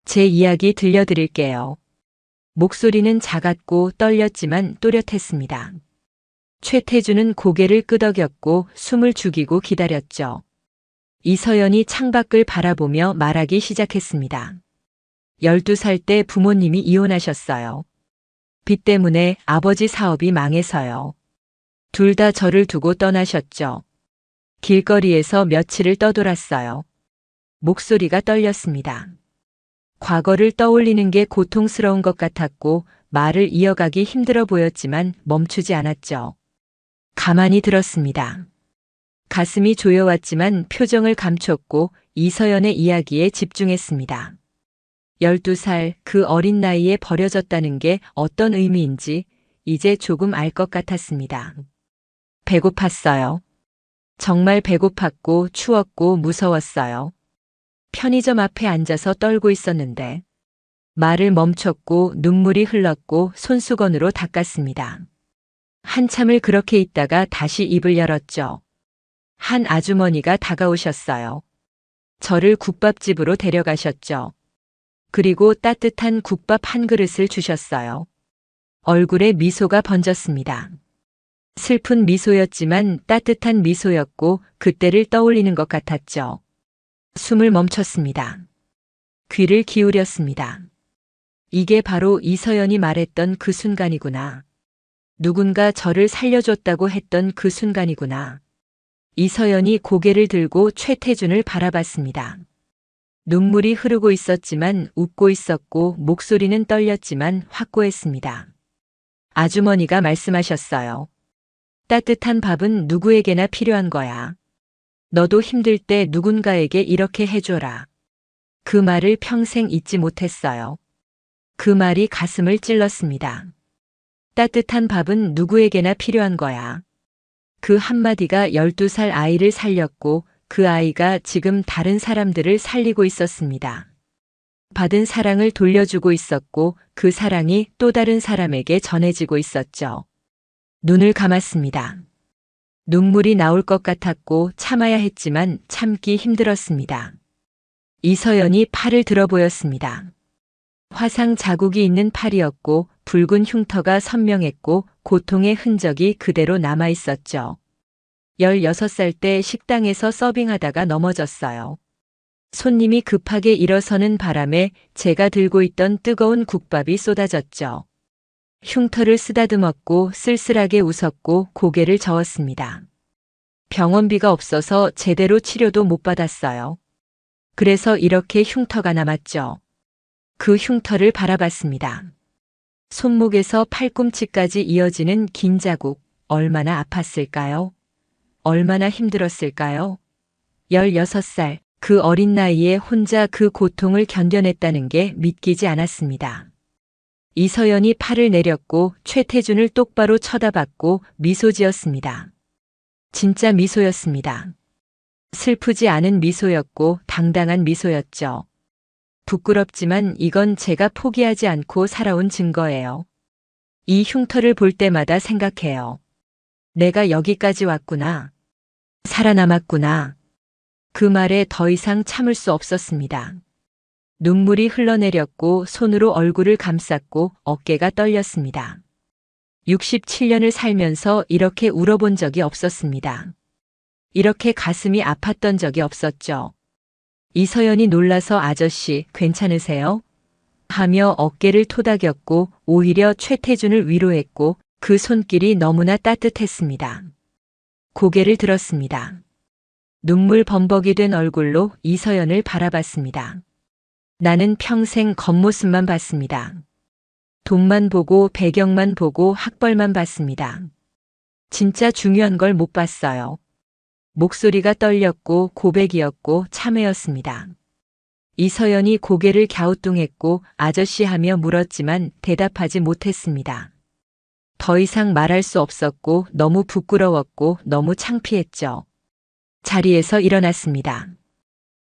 제 이야기 들려드릴게요. 목소리는 작았고 떨렸지만 또렷했습니다. 최태준은 고개를 끄덕였고 숨을 죽이고 기다렸죠. 이서연이 창밖을 바라보며 말하기 시작했습니다. 12살 때 부모님이 이혼하셨어요. 빚 때문에 아버지 사업이 망해서요. 둘 다 저를 두고 떠나셨죠. 길거리에서 며칠을 떠돌았어요. 목소리가 떨렸습니다. 과거를 떠올리는 게 고통스러운 것 같았고 말을 이어가기 힘들어 보였지만 멈추지 않았죠. 가만히 들었습니다. 가슴이 조여왔지만 표정을 감췄고 이서연의 이야기에 집중했습니다. 12살 그 어린 나이에 버려졌다는 게 어떤 의미인지 이제 조금 알 것 같았습니다. 배고팠어요. 정말 배고팠고 추웠고 무서웠어요. 편의점 앞에 앉아서 떨고 있었는데 말을 멈췄고 눈물이 흘렀고 손수건으로 닦았습니다. 한참을 그렇게 있다가 다시 입을 열었죠. 한 아주머니가 다가오셨어요. 저를 국밥집으로 데려가셨죠. 그리고 따뜻한 국밥 한 그릇을 주셨어요. 얼굴에 미소가 번졌습니다. 슬픈 미소였지만 따뜻한 미소였고 그때를 떠올리는 것 같았죠. 숨을 멈췄습니다. 귀를 기울였습니다. 이게 바로 이서연이 말했던 그 순간이구나. 누군가 저를 살려줬다고 했던 그 순간이구나. 이서연이 고개를 들고 최태준을 바라봤습니다. 눈물이 흐르고 있었지만 웃고 있었고 목소리는 떨렸지만 확고했습니다. 아주머니가 말씀하셨어요. 따뜻한 밥은 누구에게나 필요한 거야. 너도 힘들 때 누군가에게 이렇게 해줘라. 그 말을 평생 잊지 못했어요. 그 말이 가슴을 찔렀습니다. 따뜻한 밥은 누구에게나 필요한 거야. 그 한마디가 12살 아이를 살렸고 그 아이가 지금 다른 사람들을 살리고 있었습니다. 받은 사랑을 돌려주고 있었고 그 사랑이 또 다른 사람에게 전해지고 있었죠. 눈을 감았습니다. 눈물이 나올 것 같았고 참아야 했지만 참기 힘들었습니다. 이서연이 팔을 들어 보였습니다. 화상 자국이 있는 팔이었고 붉은 흉터가 선명했고 고통의 흔적이 그대로 남아 있었죠. 16살 때 식당에서 서빙하다가 넘어졌어요. 손님이 급하게 일어서는 바람에 제가 들고 있던 뜨거운 국밥이 쏟아졌죠. 흉터를 쓰다듬었고 쓸쓸하게 웃었고 고개를 저었습니다. 병원비가 없어서 제대로 치료도 못 받았어요. 그래서 이렇게 흉터가 남았죠. 그 흉터를 바라봤습니다. 손목에서 팔꿈치까지 이어지는 긴 자국, 얼마나 아팠을까요? 얼마나 힘들었을까요? 16살, 그 어린 나이에 혼자 그 고통을 견뎌냈다는 게 믿기지 않았습니다. 이서연이 팔을 내렸고 최태준을 똑바로 쳐다봤고 미소 지었습니다. 진짜 미소였습니다. 슬프지 않은 미소였고 당당한 미소였죠. 부끄럽지만 이건 제가 포기하지 않고 살아온 증거예요. 이 흉터를 볼 때마다 생각해요. 내가 여기까지 왔구나. 살아남았구나. 그 말에 더 이상 참을 수 없었습니다. 눈물이 흘러내렸고 손으로 얼굴을 감쌌고 어깨가 떨렸습니다. 67년을 살면서 이렇게 울어본 적이 없었습니다. 이렇게 가슴이 아팠던 적이 없었죠. 이서연이 놀라서 아저씨 괜찮으세요? 하며 어깨를 토닥였고 오히려 최태준을 위로했고 그 손길이 너무나 따뜻했습니다. 고개를 들었습니다. 눈물 범벅이 된 얼굴로 이서연을 바라봤습니다. 나는 평생 겉모습만 봤습니다. 돈만 보고 배경만 보고 학벌만 봤습니다. 진짜 중요한 걸 못 봤어요. 목소리가 떨렸고 고백이었고 참회였습니다. 이서연이 고개를 갸우뚱했고 아저씨 하며 물었지만 대답하지 못했습니다. 더 이상 말할 수 없었고 너무 부끄러웠고 너무 창피했죠. 자리에서 일어났습니다.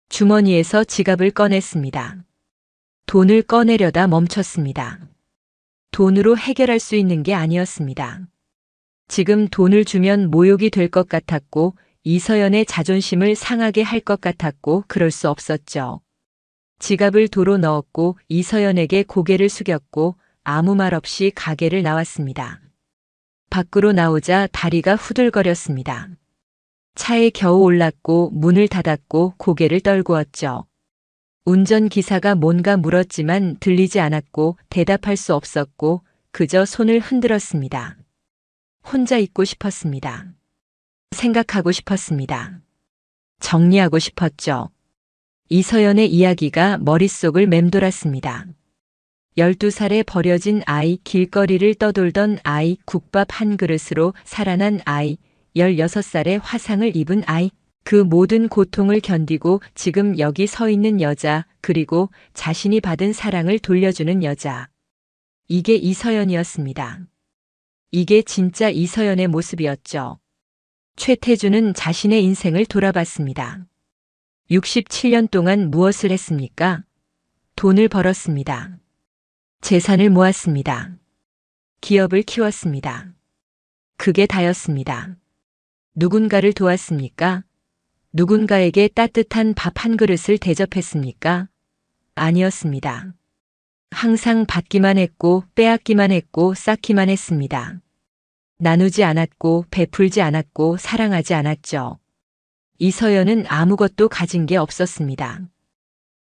주머니에서 지갑을 꺼냈습니다. 돈을 꺼내려다 멈췄습니다. 돈으로 해결할 수 있는 게 아니었습니다. 지금 돈을 주면 모욕이 될 것 같았고 이서연의 자존심을 상하게 할 것 같았고 그럴 수 없었죠. 지갑을 도로 넣었고 이서연에게 고개를 숙였고 아무 말 없이 가게를 나왔습니다. 밖으로 나오자 다리가 후들거렸습니다. 차에 겨우 올랐고 문을 닫았고 고개를 떨구었죠. 운전기사가 뭔가 물었지만 들리지 않았고 대답할 수 없었고 그저 손을 흔들었습니다. 혼자 있고 싶었습니다. 생각하고 싶었습니다. 정리하고 싶었죠. 이서연의 이야기가 머릿속을 맴돌았습니다. 12살에 버려진 아이, 길거리를 떠돌던 아이, 국밥 한 그릇으로 살아난 아이, 16살에 화상을 입은 아이, 그 모든 고통을 견디고 지금 여기 서 있는 여자, 그리고 자신이 받은 사랑을 돌려주는 여자. 이게 이서연이었습니다. 이게 진짜 이서연의 모습이었죠. 최태준은 자신의 인생을 돌아봤습니다. 67년 동안 무엇을 했습니까? 돈을 벌었습니다. 재산을 모았습니다. 기업을 키웠습니다. 그게 다였습니다. 누군가를 도왔습니까? 누군가에게 따뜻한 밥 한 그릇을 대접했습니까? 아니었습니다. 항상 받기만 했고 빼앗기만 했고 쌓기만 했습니다. 나누지 않았고 베풀지 않았고 사랑하지 않았죠. 이서연은 아무것도 가진 게 없었습니다.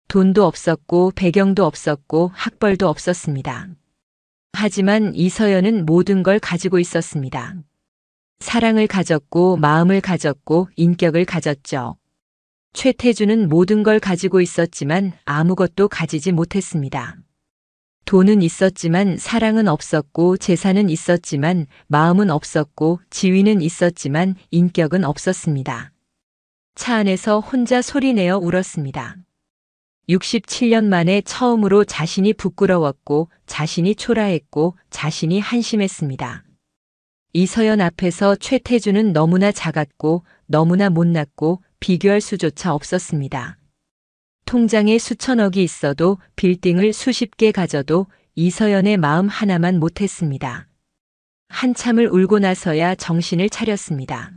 돈도 없었고 배경도 없었고 학벌도 없었습니다. 하지만 이서연은 모든 걸 가지고 있었습니다. 사랑을 가졌고 마음을 가졌고 인격을 가졌죠. 최태주는 모든 걸 가지고 있었지만 아무것도 가지지 못했습니다. 돈은 있었지만 사랑은 없었고 재산은 있었지만 마음은 없었고 지위는 있었지만 인격은 없었습니다. 차 안에서 혼자 소리내어 울었습니다. 67년 만에 처음으로 자신이 부끄러웠고 자신이 초라했고 자신이 한심했습니다. 이서연 앞에서 최태주는 너무나 작았고 너무나 못났고 비교할 수조차 없었습니다. 통장에 수천억이 있어도 빌딩을 수십 개 가져도 이서연의 마음 하나만 못했습니다. 한참을 울고 나서야 정신을 차렸습니다.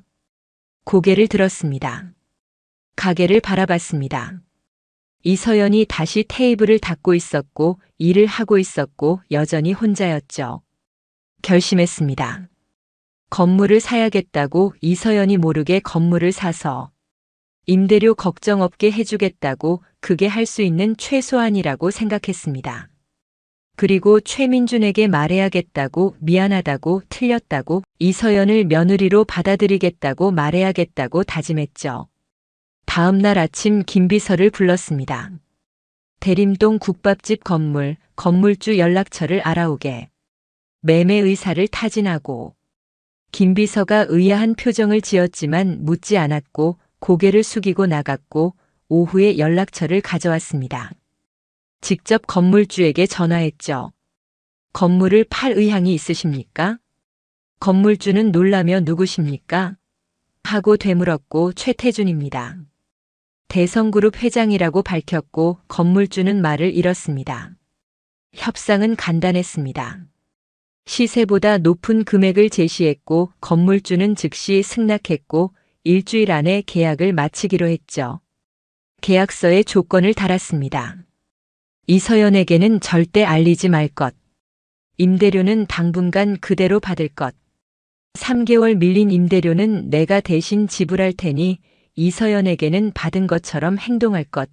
고개를 들었습니다. 가게를 바라봤습니다. 이서연이 다시 테이블을 닦고 있었고 일을 하고 있었고 여전히 혼자였죠. 결심했습니다. 건물을 사야겠다고 이서연이 모르게 건물을 사서 임대료 걱정 없게 해주겠다고 그게 할 수 있는 최소한이라고 생각했습니다. 그리고 최민준에게 말해야겠다고 미안하다고 틀렸다고 이서연을 며느리로 받아들이겠다고 말해야겠다고 다짐했죠. 다음 날 아침 김비서를 불렀습니다. 대림동 국밥집 건물주 연락처를 알아오게. 매매 의사를 타진하고. 김비서가 의아한 표정을 지었지만 묻지 않았고 고개를 숙이고 나갔고 오후에 연락처를 가져왔습니다. 직접 건물주에게 전화했죠. 건물을 팔 의향이 있으십니까? 건물주는 놀라며 누구십니까? 하고 되물었고 최태준입니다. 대성그룹 회장이라고 밝혔고 건물주는 말을 잃었습니다. 협상은 간단했습니다. 시세보다 높은 금액을 제시했고 건물주는 즉시 승낙했고 일주일 안에 계약을 마치기로 했죠. 계약서에 조건을 달았습니다. 이서연에게는 절대 알리지 말 것. 임대료는 당분간 그대로 받을 것. 3개월 밀린 임대료는 내가 대신 지불할 테니 이서연에게는 받은 것처럼 행동할 것.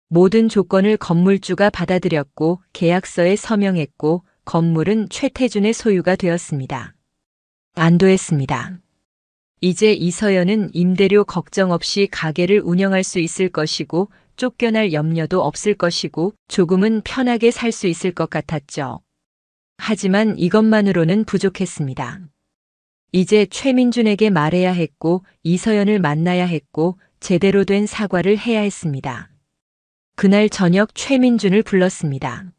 모든 조건을 건물주가 받아들였고 계약서에 서명했고 건물은 최태준의 소유가 되었습니다. 안도했습니다. 이제 이서연은 임대료 걱정 없이 가게를 운영할 수 있을 것이고 쫓겨날 염려도 없을 것이고 조금은 편하게 살 수 있을 것 같았죠. 하지만 이것만으로는 부족했습니다. 이제 최민준에게 말해야 했고 이서연을 만나야 했고 제대로 된 사과를 해야 했습니다. 그날 저녁 최민준을 불렀습니다.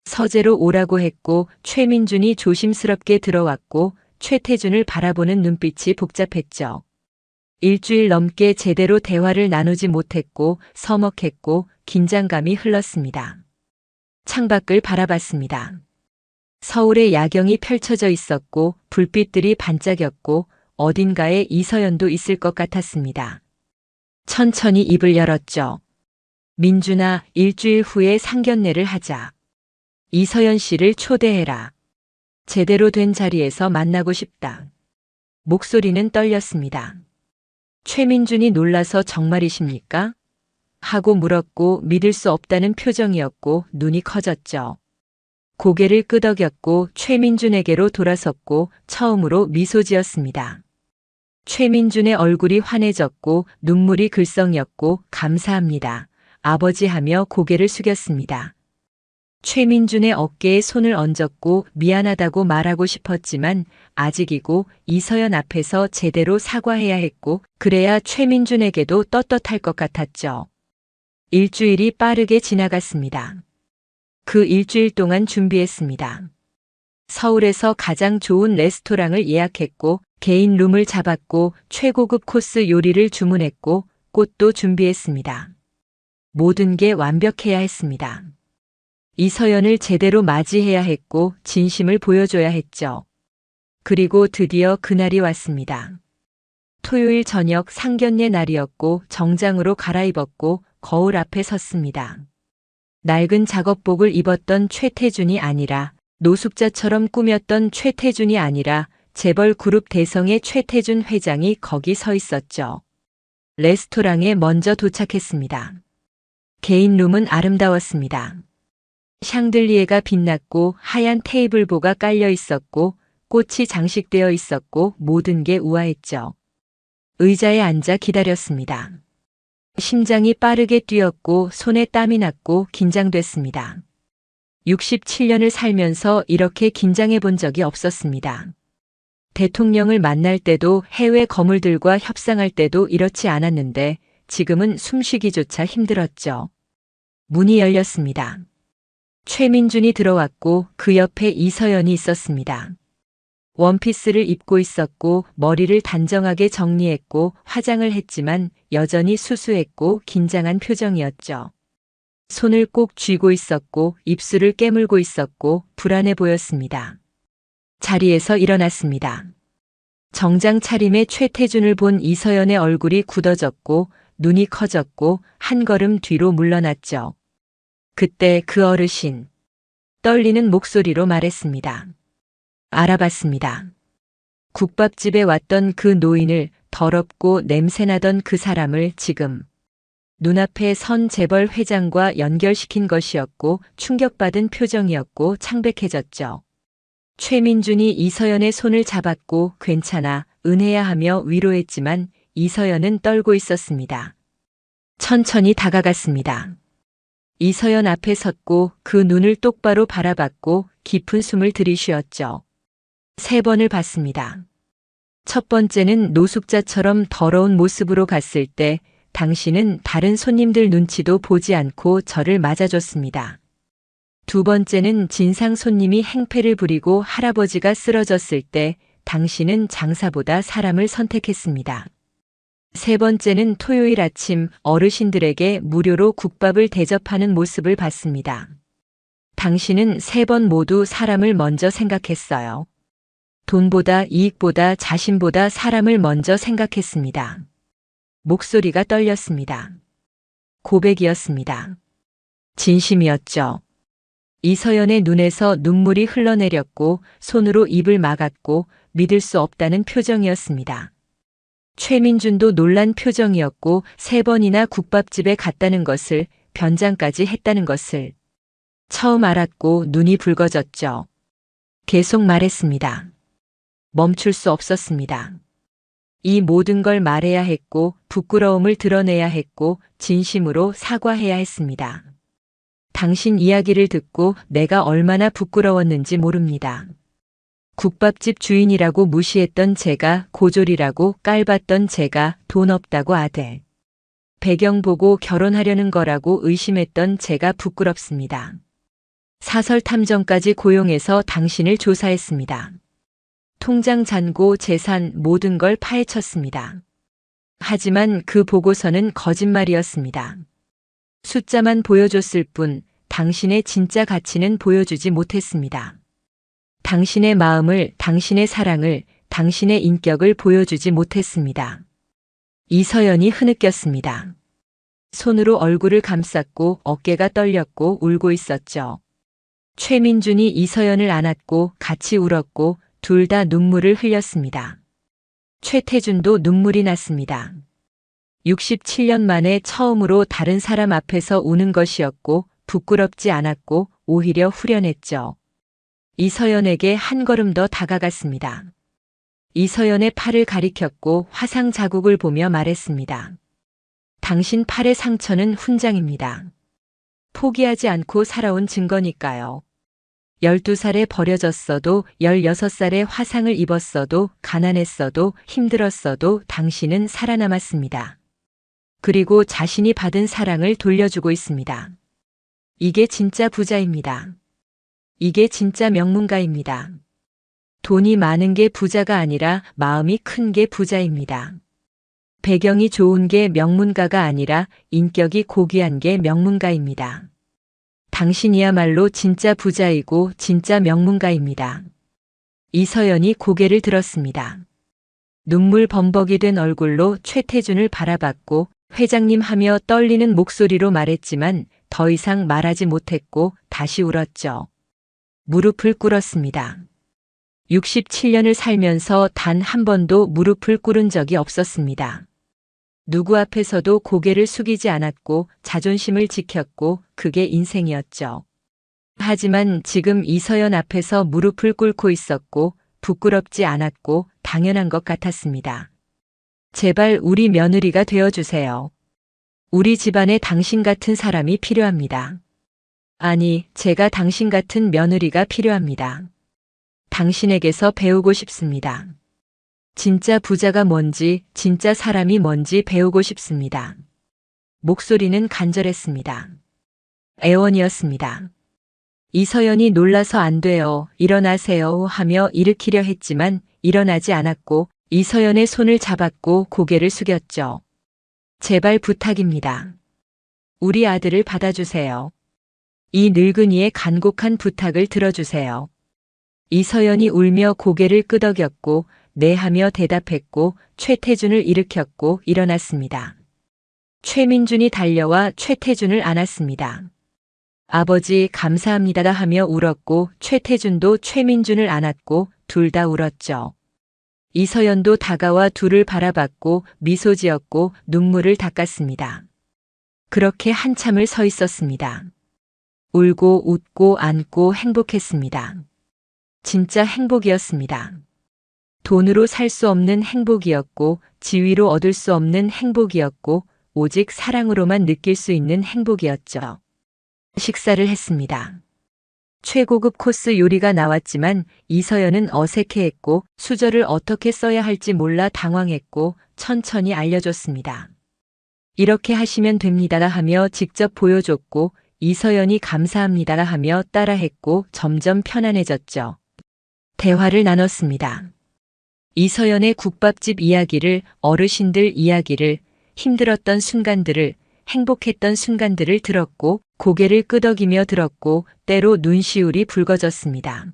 서재로 오라고 했고 최민준이 조심스럽게 들어왔고 최태준을 바라보는 눈빛이 복잡했죠. 일주일 넘게 제대로 대화를 나누지 못했고 서먹했고 긴장감이 흘렀습니다. 창밖을 바라봤습니다. 서울의 야경이 펼쳐져 있었고 불빛들이 반짝였고 어딘가에 이서연도 있을 것 같았습니다. 천천히 입을 열었죠. 민준아, 일주일 후에 상견례를 하자. 이서연 씨를 초대해라. 제대로 된 자리에서 만나고 싶다. 목소리는 떨렸습니다. 최민준이 놀라서 정말이십니까? 하고 물었고 믿을 수 없다는 표정이었고 눈이 커졌죠. 고개를 끄덕였고 최민준에게로 돌아섰고 처음으로 미소 지었습니다. 최민준의 얼굴이 환해졌고 눈물이 글썽였고 감사합니다. 아버지 하며 고개를 숙였습니다. 최민준의 어깨에 손을 얹었고 미안하다고 말하고 싶었지만 아직이고 이서연 앞에서 제대로 사과해야 했고 그래야 최민준에게도 떳떳할 것 같았죠. 일주일이 빠르게 지나갔습니다. 그 일주일 동안 준비했습니다. 서울에서 가장 좋은 레스토랑을 예약했고 개인 룸을 잡았고 최고급 코스 요리를 주문했고 꽃도 준비했습니다. 모든 게 완벽해야 했습니다. 이서연을 제대로 맞이해야 했고 진심을 보여줘야 했죠. 그리고 드디어 그날이 왔습니다. 토요일 저녁 상견례 날이었고 정장으로 갈아입었고 거울 앞에 섰습니다. 낡은 작업복을 입었던 최태준이 아니라 노숙자처럼 꾸몄던 최태준이 아니라 재벌 그룹 대성의 최태준 회장이 거기 서 있었죠. 레스토랑에 먼저 도착했습니다. 개인 룸은 아름다웠습니다. 샹들리에가 빛났고 하얀 테이블보가 깔려 있었고 꽃이 장식되어 있었고 모든 게 우아했죠. 의자에 앉아 기다렸습니다. 심장이 빠르게 뛰었고 손에 땀이 났고 긴장됐습니다. 67년을 살면서 이렇게 긴장해 본 적이 없었습니다. 대통령을 만날 때도 해외 거물들과 협상할 때도 이렇지 않았는데 지금은 숨쉬기조차 힘들었죠. 문이 열렸습니다. 최민준이 들어왔고 그 옆에 이서연이 있었습니다. 원피스를 입고 있었고 머리를 단정하게 정리했고 화장을 했지만 여전히 수수했고 긴장한 표정이었죠. 손을 꼭 쥐고 있었고 입술을 깨물고 있었고 불안해 보였습니다. 자리에서 일어났습니다. 정장 차림의 최태준을 본 이서연의 얼굴이 굳어졌고 눈이 커졌고 한 걸음 뒤로 물러났죠. 그때 그 어르신 떨리는 목소리로 말했습니다. 알아봤습니다. 국밥집에 왔던 그 노인을 더럽고 냄새나던 그 사람을 지금 눈앞에 선 재벌 회장과 연결시킨 것이었고 충격받은 표정이었고 창백해졌죠. 최민준이 이서연의 손을 잡았고 괜찮아 은혜야 하며 위로했지만 이서연은 떨고 있었습니다. 천천히 다가갔습니다. 이서연 앞에 섰고 그 눈을 똑바로 바라봤고 깊은 숨을 들이쉬었죠. 3번을 봤습니다. 첫 번째는 노숙자처럼 더러운 모습으로 갔을 때 당신은 다른 손님들 눈치도 보지 않고 저를 맞아줬습니다. 두 번째는 진상 손님이 행패를 부리고 할아버지가 쓰러졌을 때 당신은 장사보다 사람을 선택했습니다. 세 번째는 토요일 아침 어르신들에게 무료로 국밥을 대접하는 모습을 봤습니다. 당신은 3번 모두 사람을 먼저 생각했어요. 돈보다 이익보다 자신보다 사람을 먼저 생각했습니다. 목소리가 떨렸습니다. 고백이었습니다. 진심이었죠. 이서연의 눈에서 눈물이 흘러내렸고 손으로 입을 막았고 믿을 수 없다는 표정이었습니다. 최민준도 놀란 표정이었고 3번이나 국밥집에 갔다는 것을 변장까지 했다는 것을 처음 알았고 눈이 붉어졌죠. 계속 말했습니다. 멈출 수 없었습니다. 이 모든 걸 말해야 했고 부끄러움을 드러내야 했고 진심으로 사과해야 했습니다. 당신 이야기를 듣고 내가 얼마나 부끄러웠는지 모릅니다. 국밥집 주인이라고 무시했던 제가, 고졸이라고 깔봤던 제가, 돈 없다고 아들 배경 보고 결혼하려는 거라고 의심했던 제가 부끄럽습니다. 사설 탐정까지 고용해서 당신을 조사했습니다. 통장 잔고 재산 모든 걸 파헤쳤습니다. 하지만 그 보고서는 거짓말이었습니다. 숫자만 보여줬을 뿐 당신의 진짜 가치는 보여주지 못했습니다. 당신의 마음을, 당신의 사랑을, 당신의 인격을 보여주지 못했습니다. 이서연이 흐느꼈습니다. 손으로 얼굴을 감쌌고 어깨가 떨렸고 울고 있었죠. 최민준이 이서연을 안았고 같이 울었고 둘 다 눈물을 흘렸습니다. 최태준도 눈물이 났습니다. 67년 만에 처음으로 다른 사람 앞에서 우는 것이었고 부끄럽지 않았고 오히려 후련했죠. 이서연에게 한 걸음 더 다가갔습니다. 이서연의 팔을 가리켰고 화상 자국을 보며 말했습니다. 당신 팔의 상처는 훈장입니다. 포기하지 않고 살아온 증거니까요. 12살에 버려졌어도 16살에 화상을 입었어도 가난했어도 힘들었어도 당신은 살아남았습니다. 그리고 자신이 받은 사랑을 돌려주고 있습니다. 이게 진짜 부자입니다. 이게 진짜 명문가입니다. 돈이 많은 게 부자가 아니라 마음이 큰 게 부자입니다. 배경이 좋은 게 명문가가 아니라 인격이 고귀한 게 명문가입니다. 당신이야말로 진짜 부자이고 진짜 명문가입니다. 이서연이 고개를 들었습니다. 눈물 범벅이 된 얼굴로 최태준을 바라봤고 회장님 하며 떨리는 목소리로 말했지만 더 이상 말하지 못했고 다시 울었죠. 무릎을 꿇었습니다. 67년을 살면서 단 한 번도 무릎을 꿇은 적이 없었습니다. 누구 앞에서도 고개를 숙이지 않았고 자존심을 지켰고 그게 인생이었죠. 하지만 지금 이서연 앞에서 무릎을 꿇고 있었고 부끄럽지 않았고 당연한 것 같았습니다. 제발 우리 며느리가 되어주세요. 우리 집안에 당신 같은 사람이 필요합니다. 아니, 제가 당신 같은 며느리가 필요합니다. 당신에게서 배우고 싶습니다. 진짜 부자가 뭔지, 진짜 사람이 뭔지 배우고 싶습니다. 목소리는 간절했습니다. 애원이었습니다. 이서연이 놀라서 안 돼요, 일어나세요 하며 일으키려 했지만 일어나지 않았고 이서연의 손을 잡았고 고개를 숙였죠. 제발 부탁입니다. 우리 아들을 받아주세요. 이 늙은이의 간곡한 부탁을 들어주세요. 이서연이 울며 고개를 끄덕였고 네 하며 대답했고 최태준을 일으켰고 일어났습니다. 최민준이 달려와 최태준을 안았습니다. 아버지 감사합니다 하며 울었고 최태준도 최민준을 안았고 둘 다 울었죠. 이서연도 다가와 둘을 바라봤고 미소 지었고 눈물을 닦았습니다. 그렇게 한참을 서 있었습니다. 울고 웃고 안고 행복했습니다. 진짜 행복이었습니다. 돈으로 살 수 없는 행복이었고 지위로 얻을 수 없는 행복이었고 오직 사랑으로만 느낄 수 있는 행복이었죠. 식사를 했습니다. 최고급 코스 요리가 나왔지만 이서연은 어색해했고 수저를 어떻게 써야 할지 몰라 당황했고 천천히 알려줬습니다. 이렇게 하시면 됩니다 하며 직접 보여줬고 이서연이 감사합니다 하며 따라했고 점점 편안해졌죠. 대화를 나눴습니다. 이서연의 국밥집 이야기를, 어르신들 이야기를, 힘들었던 순간들을, 행복했던 순간들을 들었고 고개를 끄덕이며 들었고 때로 눈시울이 붉어졌습니다.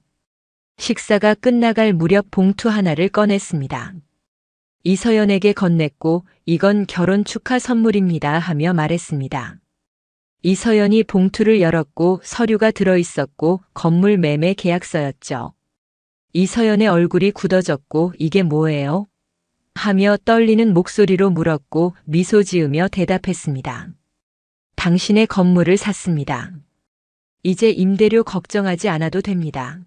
식사가 끝나갈 무렵 봉투 하나를 꺼냈습니다. 이서연에게 건넸고 이건 결혼 축하 선물입니다 하며 말했습니다. 이서연이 봉투를 열었고 서류가 들어있었고 건물 매매 계약서였죠. 이서연의 얼굴이 굳어졌고 이게 뭐예요? 하며 떨리는 목소리로 물었고 미소 지으며 대답했습니다. 당신의 건물을 샀습니다. 이제 임대료 걱정하지 않아도 됩니다.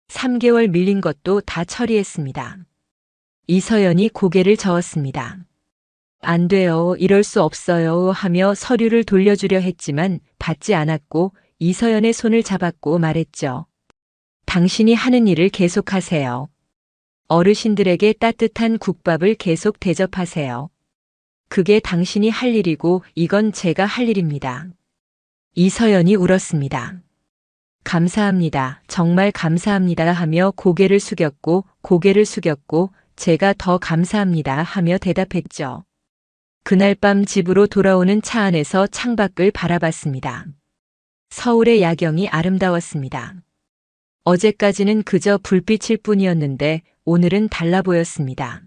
3개월 밀린 것도 다 처리했습니다. 이서연이 고개를 저었습니다. 안 돼요, 이럴 수 없어요 하며 서류를 돌려주려 했지만 받지 않았고 이서연의 손을 잡았고 말했죠. 당신이 하는 일을 계속하세요. 어르신들에게 따뜻한 국밥을 계속 대접하세요. 그게 당신이 할 일이고 이건 제가 할 일입니다. 이서연이 울었습니다. 감사합니다. 정말 감사합니다 하며 고개를 숙였고 제가 더 감사합니다 하며 대답했죠. 그날 밤 집으로 돌아오는 차 안에서 창밖을 바라봤습니다. 서울의 야경이 아름다웠습니다. 어제까지는 그저 불빛일 뿐이었는데 오늘은 달라 보였습니다.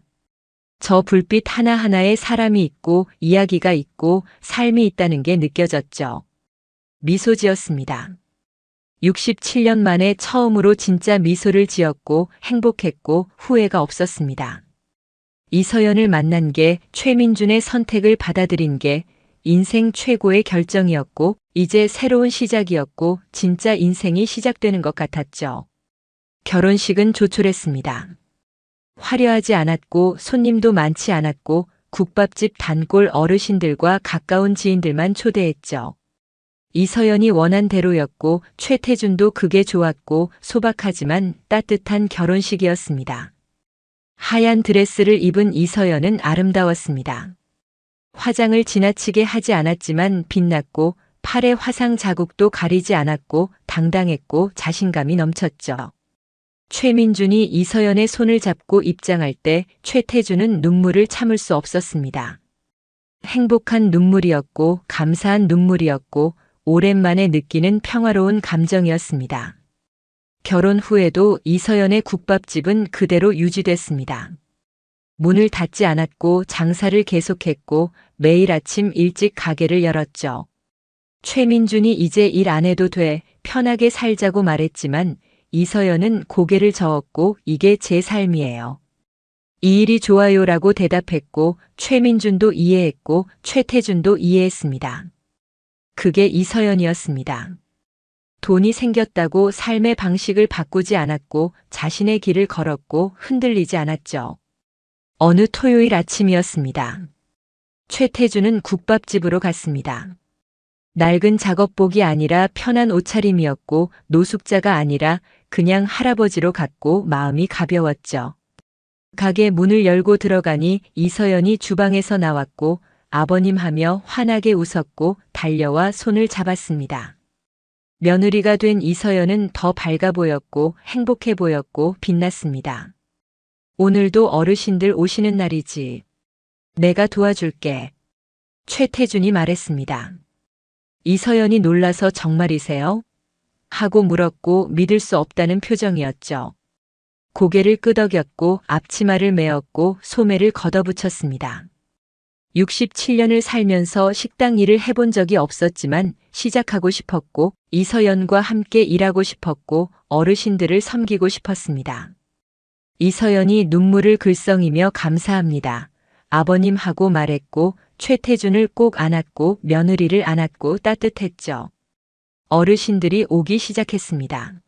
저 불빛 하나하나에 사람이 있고 이야기가 있고 삶이 있다는 게 느껴졌죠. 미소 지었습니다. 67년 만에 처음으로 진짜 미소를 지었고 행복했고 후회가 없었습니다. 이서연을 만난 게, 최민준의 선택을 받아들인 게 인생 최고의 결정이었고 이제 새로운 시작이었고 진짜 인생이 시작되는 것 같았죠. 결혼식은 조촐했습니다. 화려하지 않았고 손님도 많지 않았고 국밥집 단골 어르신들과 가까운 지인들만 초대했죠. 이서연이 원한 대로였고 최태준도 그게 좋았고 소박하지만 따뜻한 결혼식이었습니다. 하얀 드레스를 입은 이서연은 아름다웠습니다. 화장을 지나치게 하지 않았지만 빛났고 팔에 화상 자국도 가리지 않았고 당당했고 자신감이 넘쳤죠. 최민준이 이서연의 손을 잡고 입장할 때 최태준은 눈물을 참을 수 없었습니다. 행복한 눈물이었고 감사한 눈물이었고 오랜만에 느끼는 평화로운 감정이었습니다. 결혼 후에도 이서연의 국밥집은 그대로 유지됐습니다. 문을 닫지 않았고 장사를 계속했고 매일 아침 일찍 가게를 열었죠. 최민준이 이제 일 안 해도 돼, 편하게 살자고 말했지만 이서연은 고개를 저었고 이게 제 삶이에요. 이 일이 좋아요라고 대답했고 최민준도 이해했고 최태준도 이해했습니다. 그게 이서연이었습니다. 돈이 생겼다고 삶의 방식을 바꾸지 않았고 자신의 길을 걸었고 흔들리지 않았죠. 어느 토요일 아침이었습니다. 최태준은 국밥집으로 갔습니다. 낡은 작업복이 아니라 편한 옷차림이었고 노숙자가 아니라 그냥 할아버지로 갔고 마음이 가벼웠죠. 가게 문을 열고 들어가니 이서연이 주방에서 나왔고 아버님 하며 환하게 웃었고 달려와 손을 잡았습니다. 며느리가 된 이서연은 더 밝아 보였고 행복해 보였고 빛났습니다. 오늘도 어르신들 오시는 날이지. 내가 도와줄게. 최태준이 말했습니다. 이서연이 놀라서 정말이세요? 하고 물었고 믿을 수 없다는 표정이었죠. 고개를 끄덕였고 앞치마를 메었고 소매를 걷어붙였습니다. 67년을 살면서 식당 일을 해본 적이 없었지만 시작하고 싶었고 이서연과 함께 일하고 싶었고 어르신들을 섬기고 싶었습니다. 이서연이 눈물을 글썽이며 감사합니다. 아버님 하고 말했고 최태준을 꼭 안았고 며느리를 안았고 따뜻했죠. 어르신들이 오기 시작했습니다.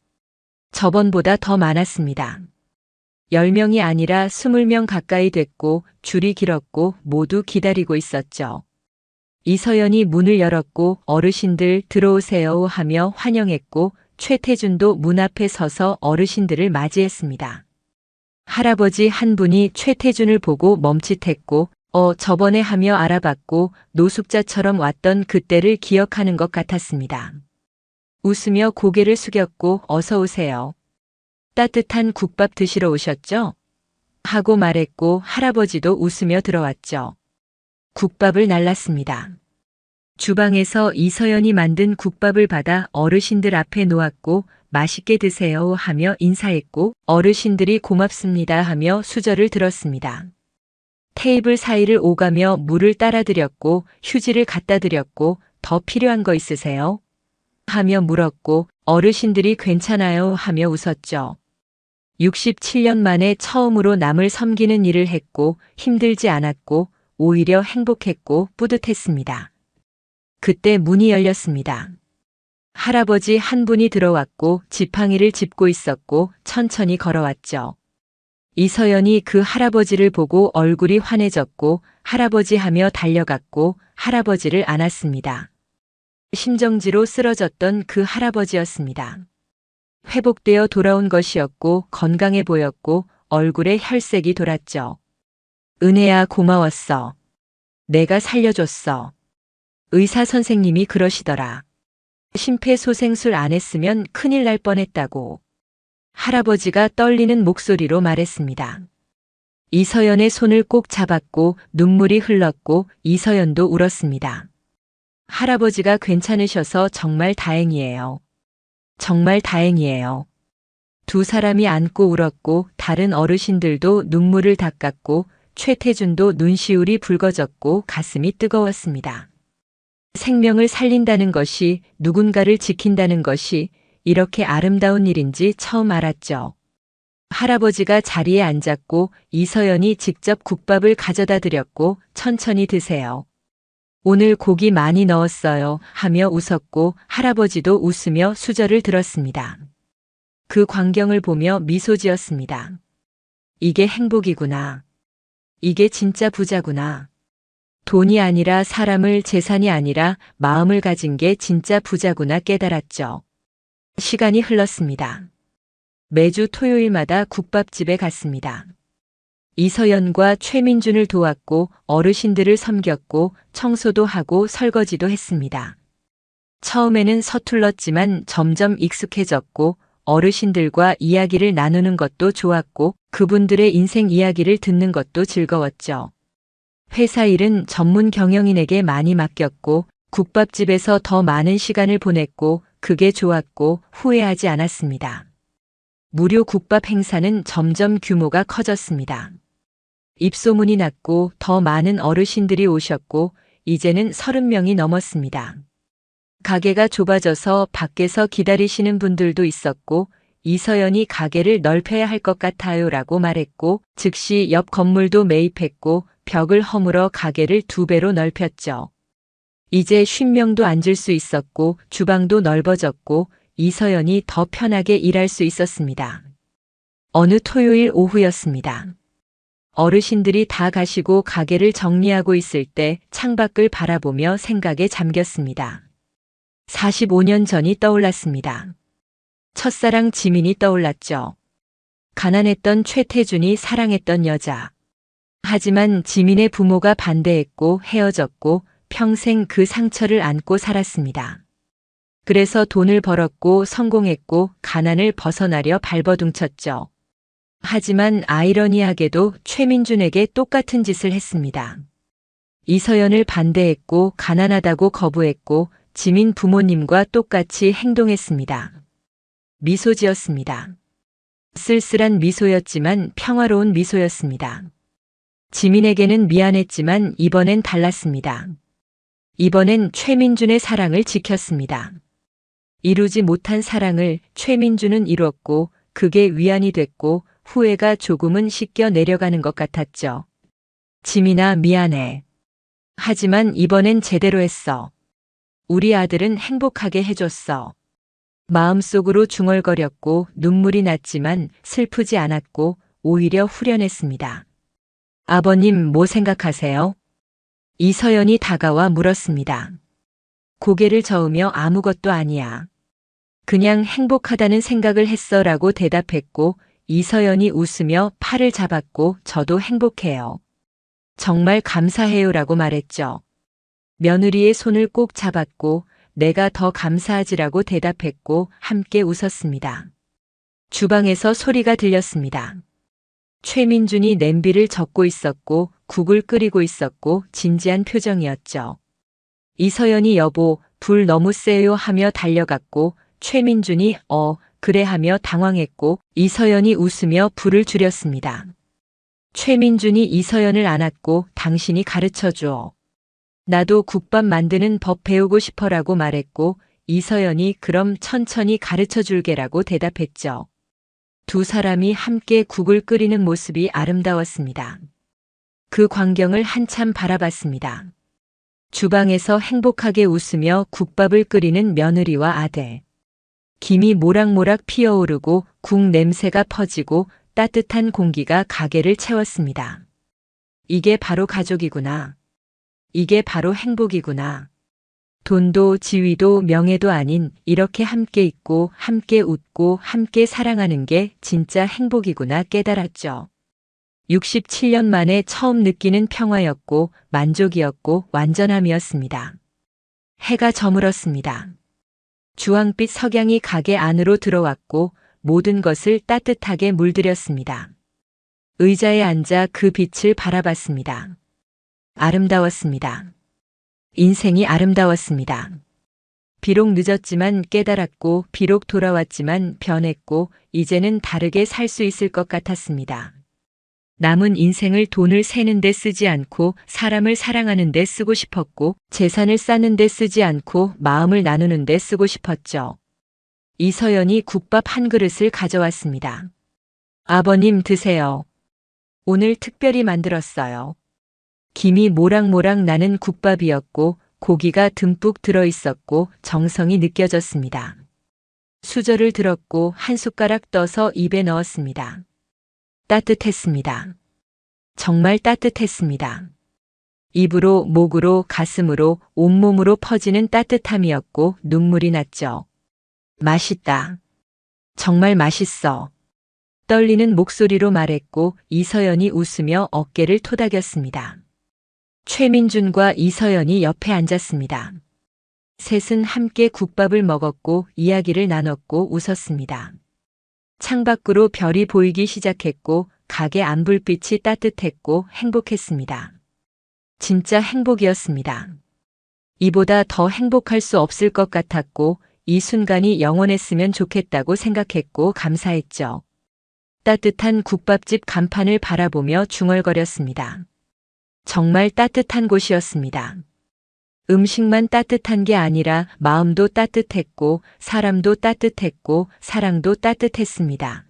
저번보다 더 많았습니다. 10명이 아니라 20명 가까이 됐고 줄이 길었고 모두 기다리고 있었죠. 이서연이 문을 열었고 어르신들 들어오세요 하며 환영했고 최태준도 문 앞에 서서 어르신들을 맞이했습니다. 할아버지 한 분이 최태준을 보고 멈칫했고 저번에 하며 알아봤고 노숙자처럼 왔던 그때를 기억하는 것 같았습니다. 웃으며 고개를 숙였고 어서 오세요. 따뜻한 국밥 드시러 오셨죠? 하고 말했고 할아버지도 웃으며 들어왔죠. 국밥을 날랐습니다. 주방에서 이서연이 만든 국밥을 받아 어르신들 앞에 놓았고 맛있게 드세요 하며 인사했고 어르신들이 고맙습니다 하며 수저를 들었습니다. 테이블 사이를 오가며 물을 따라 드렸고 휴지를 갖다 드렸고 더 필요한 거 있으세요? 하며 물었고 어르신들이 괜찮아요 하며 웃었죠. 67년 만에 처음으로 남을 섬기는 일을 했고 힘들지 않았고 오히려 행복했고 뿌듯했습니다. 그때 문이 열렸습니다. 할아버지 한 분이 들어왔고 지팡이를 짚고 있었고 천천히 걸어왔죠. 이서연이 그 할아버지를 보고 얼굴이 환해졌고 할아버지 하며 달려갔고 할아버지를 안았습니다. 심정지로 쓰러졌던 그 할아버지였습니다. 회복되어 돌아온 것이었고 건강해 보였고 얼굴에 혈색이 돌았죠. 은혜야 고마웠어. 내가 살려줬어. 의사 선생님이 그러시더라. 심폐소생술 안 했으면 큰일 날 뻔했다고. 할아버지가 떨리는 목소리로 말했습니다. 이서연의 손을 꼭 잡았고 눈물이 흘렀고 이서연도 울었습니다. 할아버지가 괜찮으셔서 정말 다행이에요. 정말 다행이에요. 두 사람이 안고 울었고 다른 어르신들도 눈물을 닦았고 최태준도 눈시울이 붉어졌고 가슴이 뜨거웠습니다. 생명을 살린다는 것이 누군가를 지킨다는 것이 이렇게 아름다운 일인지 처음 알았죠. 할아버지가 자리에 앉았고 이서연이 직접 국밥을 가져다 드렸고 천천히 드세요. 오늘 고기 많이 넣었어요 하며 웃었고 할아버지도 웃으며 수저를 들었습니다. 그 광경을 보며 미소 지었습니다. 이게 행복이구나. 이게 진짜 부자구나. 돈이 아니라 사람을 재산이 아니라 마음을 가진 게 진짜 부자구나 깨달았죠. 시간이 흘렀습니다. 매주 토요일마다 국밥집에 갔습니다. 이서연과 최민준을 도왔고 어르신들을 섬겼고 청소도 하고 설거지도 했습니다. 처음에는 서툴렀지만 점점 익숙해졌고 어르신들과 이야기를 나누는 것도 좋았고 그분들의 인생 이야기를 듣는 것도 즐거웠죠. 회사 일은 전문 경영인에게 많이 맡겼고 국밥집에서 더 많은 시간을 보냈고 그게 좋았고 후회하지 않았습니다. 무료 국밥 행사는 점점 규모가 커졌습니다. 입소문이 났고 더 많은 어르신들이 오셨고 이제는 30명이 넘었습니다. 가게가 좁아져서 밖에서 기다리시는 분들도 있었고 이서연이 가게를 넓혀야 할 것 같아요라고 말했고 즉시 옆 건물도 매입했고 벽을 허물어 가게를 2배로 넓혔죠. 이제 50명도 앉을 수 있었고 주방도 넓어졌고 이서연이 더 편하게 일할 수 있었습니다. 어느 토요일 오후였습니다. 어르신들이 다 가시고 가게를 정리하고 있을 때 창밖을 바라보며 생각에 잠겼습니다. 45년 전이 떠올랐습니다. 첫사랑 지민이 떠올랐죠. 가난했던 최태준이 사랑했던 여자. 하지만 지민의 부모가 반대했고 헤어졌고 평생 그 상처를 안고 살았습니다. 그래서 돈을 벌었고 성공했고 가난을 벗어나려 발버둥쳤죠. 하지만 아이러니하게도 최민준에게 똑같은 짓을 했습니다. 이서연을 반대했고 가난하다고 거부했고 지민 부모님과 똑같이 행동했습니다. 미소 지었습니다. 쓸쓸한 미소였지만 평화로운 미소였습니다. 지민에게는 미안했지만 이번엔 달랐습니다. 이번엔 최민준의 사랑을 지켰습니다. 이루지 못한 사랑을 최민준은 이뤘고 그게 위안이 됐고 후회가 조금은 씻겨 내려가는 것 같았죠. 지민아 미안해. 하지만 이번엔 제대로 했어. 우리 아들은 행복하게 해줬어. 마음속으로 중얼거렸고 눈물이 났지만 슬프지 않았고 오히려 후련했습니다. 아버님 뭐 생각하세요? 이서연이 다가와 물었습니다. 고개를 저으며 아무것도 아니야. 그냥 행복하다는 생각을 했어라고 대답했고 이서연이 웃으며 팔을 잡았고 저도 행복해요. 정말 감사해요라고 말했죠. 며느리의 손을 꼭 잡았고 내가 더 감사하지라고 대답했고 함께 웃었습니다. 주방에서 소리가 들렸습니다. 최민준이 냄비를 접고 있었고 국을 끓이고 있었고 진지한 표정이었죠. 이서연이 여보, 불 너무 세요 하며 달려갔고 최민준이 그래 하며 당황했고 이서연이 웃으며 불을 줄였습니다. 최민준이 이서연을 안았고 당신이 가르쳐줘. 나도 국밥 만드는 법 배우고 싶어라고 말했고 이서연이 그럼 천천히 가르쳐 줄게라고 대답했죠. 두 사람이 함께 국을 끓이는 모습이 아름다웠습니다. 그 광경을 한참 바라봤습니다. 주방에서 행복하게 웃으며 국밥을 끓이는 며느리와 아들. 김이 모락모락 피어오르고 국 냄새가 퍼지고 따뜻한 공기가 가게를 채웠습니다. 이게 바로 가족이구나. 이게 바로 행복이구나. 돈도 지위도 명예도 아닌 이렇게 함께 있고 함께 웃고 함께 사랑하는 게 진짜 행복이구나 깨달았죠. 67년 만에 처음 느끼는 평화였고 만족이었고 완전함이었습니다. 해가 저물었습니다. 주황빛 석양이 가게 안으로 들어왔고 모든 것을 따뜻하게 물들였습니다. 의자에 앉아 그 빛을 바라봤습니다. 아름다웠습니다. 인생이 아름다웠습니다. 비록 늦었지만 깨달았고 비록 돌아왔지만 변했고 이제는 다르게 살 수 있을 것 같았습니다. 남은 인생을 돈을 세는 데 쓰지 않고 사람을 사랑하는 데 쓰고 싶었고 재산을 쌓는 데 쓰지 않고 마음을 나누는 데 쓰고 싶었죠. 이서연이 국밥 한 그릇을 가져왔습니다. 아버님 드세요. 오늘 특별히 만들었어요. 김이 모락모락 나는 국밥이었고 고기가 듬뿍 들어있었고 정성이 느껴졌습니다. 수저를 들었고 한 숟가락 떠서 입에 넣었습니다. 따뜻했습니다. 정말 따뜻했습니다. 입으로, 목으로, 가슴으로, 온몸으로 퍼지는 따뜻함이었고 눈물이 났죠. 맛있다. 정말 맛있어. 떨리는 목소리로 말했고 이서연이 웃으며 어깨를 토닥였습니다. 최민준과 이서연이 옆에 앉았습니다. 셋은 함께 국밥을 먹었고 이야기를 나눴고 웃었습니다. 창밖으로 별이 보이기 시작했고 가게 안불빛이 따뜻했고 행복했습니다. 진짜 행복이었습니다. 이보다 더 행복할 수 없을 것 같았고 이 순간이 영원했으면 좋겠다고 생각했고 감사했죠. 따뜻한 국밥집 간판을 바라보며 중얼거렸습니다. 정말 따뜻한 곳이었습니다. 음식만 따뜻한 게 아니라 마음도 따뜻했고 사람도 따뜻했고 사랑도 따뜻했습니다.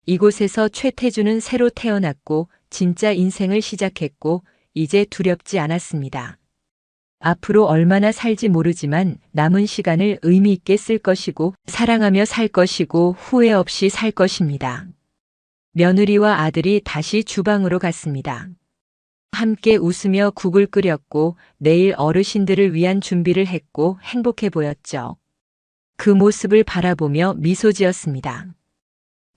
이곳에서 최태주는 새로 태어났고 진짜 인생을 시작했고 이제 두렵지 않았습니다. 앞으로 얼마나 살지 모르지만 남은 시간을 의미 있게 쓸 것이고 사랑하며 살 것이고 후회 없이 살 것입니다. 며느리와 아들이 다시 주방으로 갔습니다. 함께 웃으며 국을 끓였고 내일 어르신들을 위한 준비를 했고 행복해 보였죠. 그 모습을 바라보며 미소 지었습니다.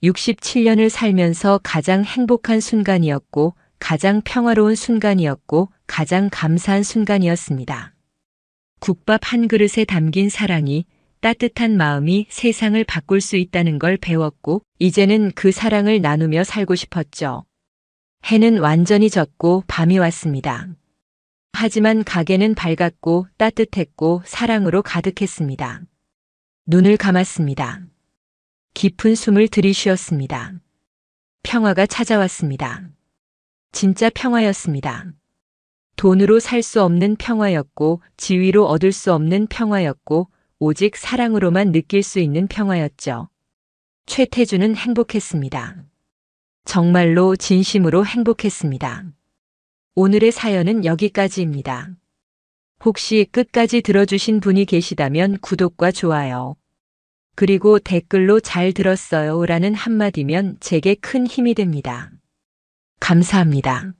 67년을 살면서 가장 행복한 순간이었고 가장 평화로운 순간이었고 가장 감사한 순간이었습니다. 국밥 한 그릇에 담긴 사랑이 따뜻한 마음이 세상을 바꿀 수 있다는 걸 배웠고 이제는 그 사랑을 나누며 살고 싶었죠. 해는 완전히 졌고 밤이 왔습니다. 하지만 가게는 밝았고 따뜻했고 사랑으로 가득했습니다. 눈을 감았습니다. 깊은 숨을 들이쉬었습니다. 평화가 찾아왔습니다. 진짜 평화였습니다. 돈으로 살 수 없는 평화였고 지위로 얻을 수 없는 평화였고 오직 사랑으로만 느낄 수 있는 평화였죠. 최태주는 행복했습니다. 정말로 진심으로 행복했습니다. 오늘의 사연은 여기까지입니다. 혹시 끝까지 들어주신 분이 계시다면 구독과 좋아요, 그리고 댓글로 잘 들었어요 라는 한마디면 제게 큰 힘이 됩니다. 감사합니다.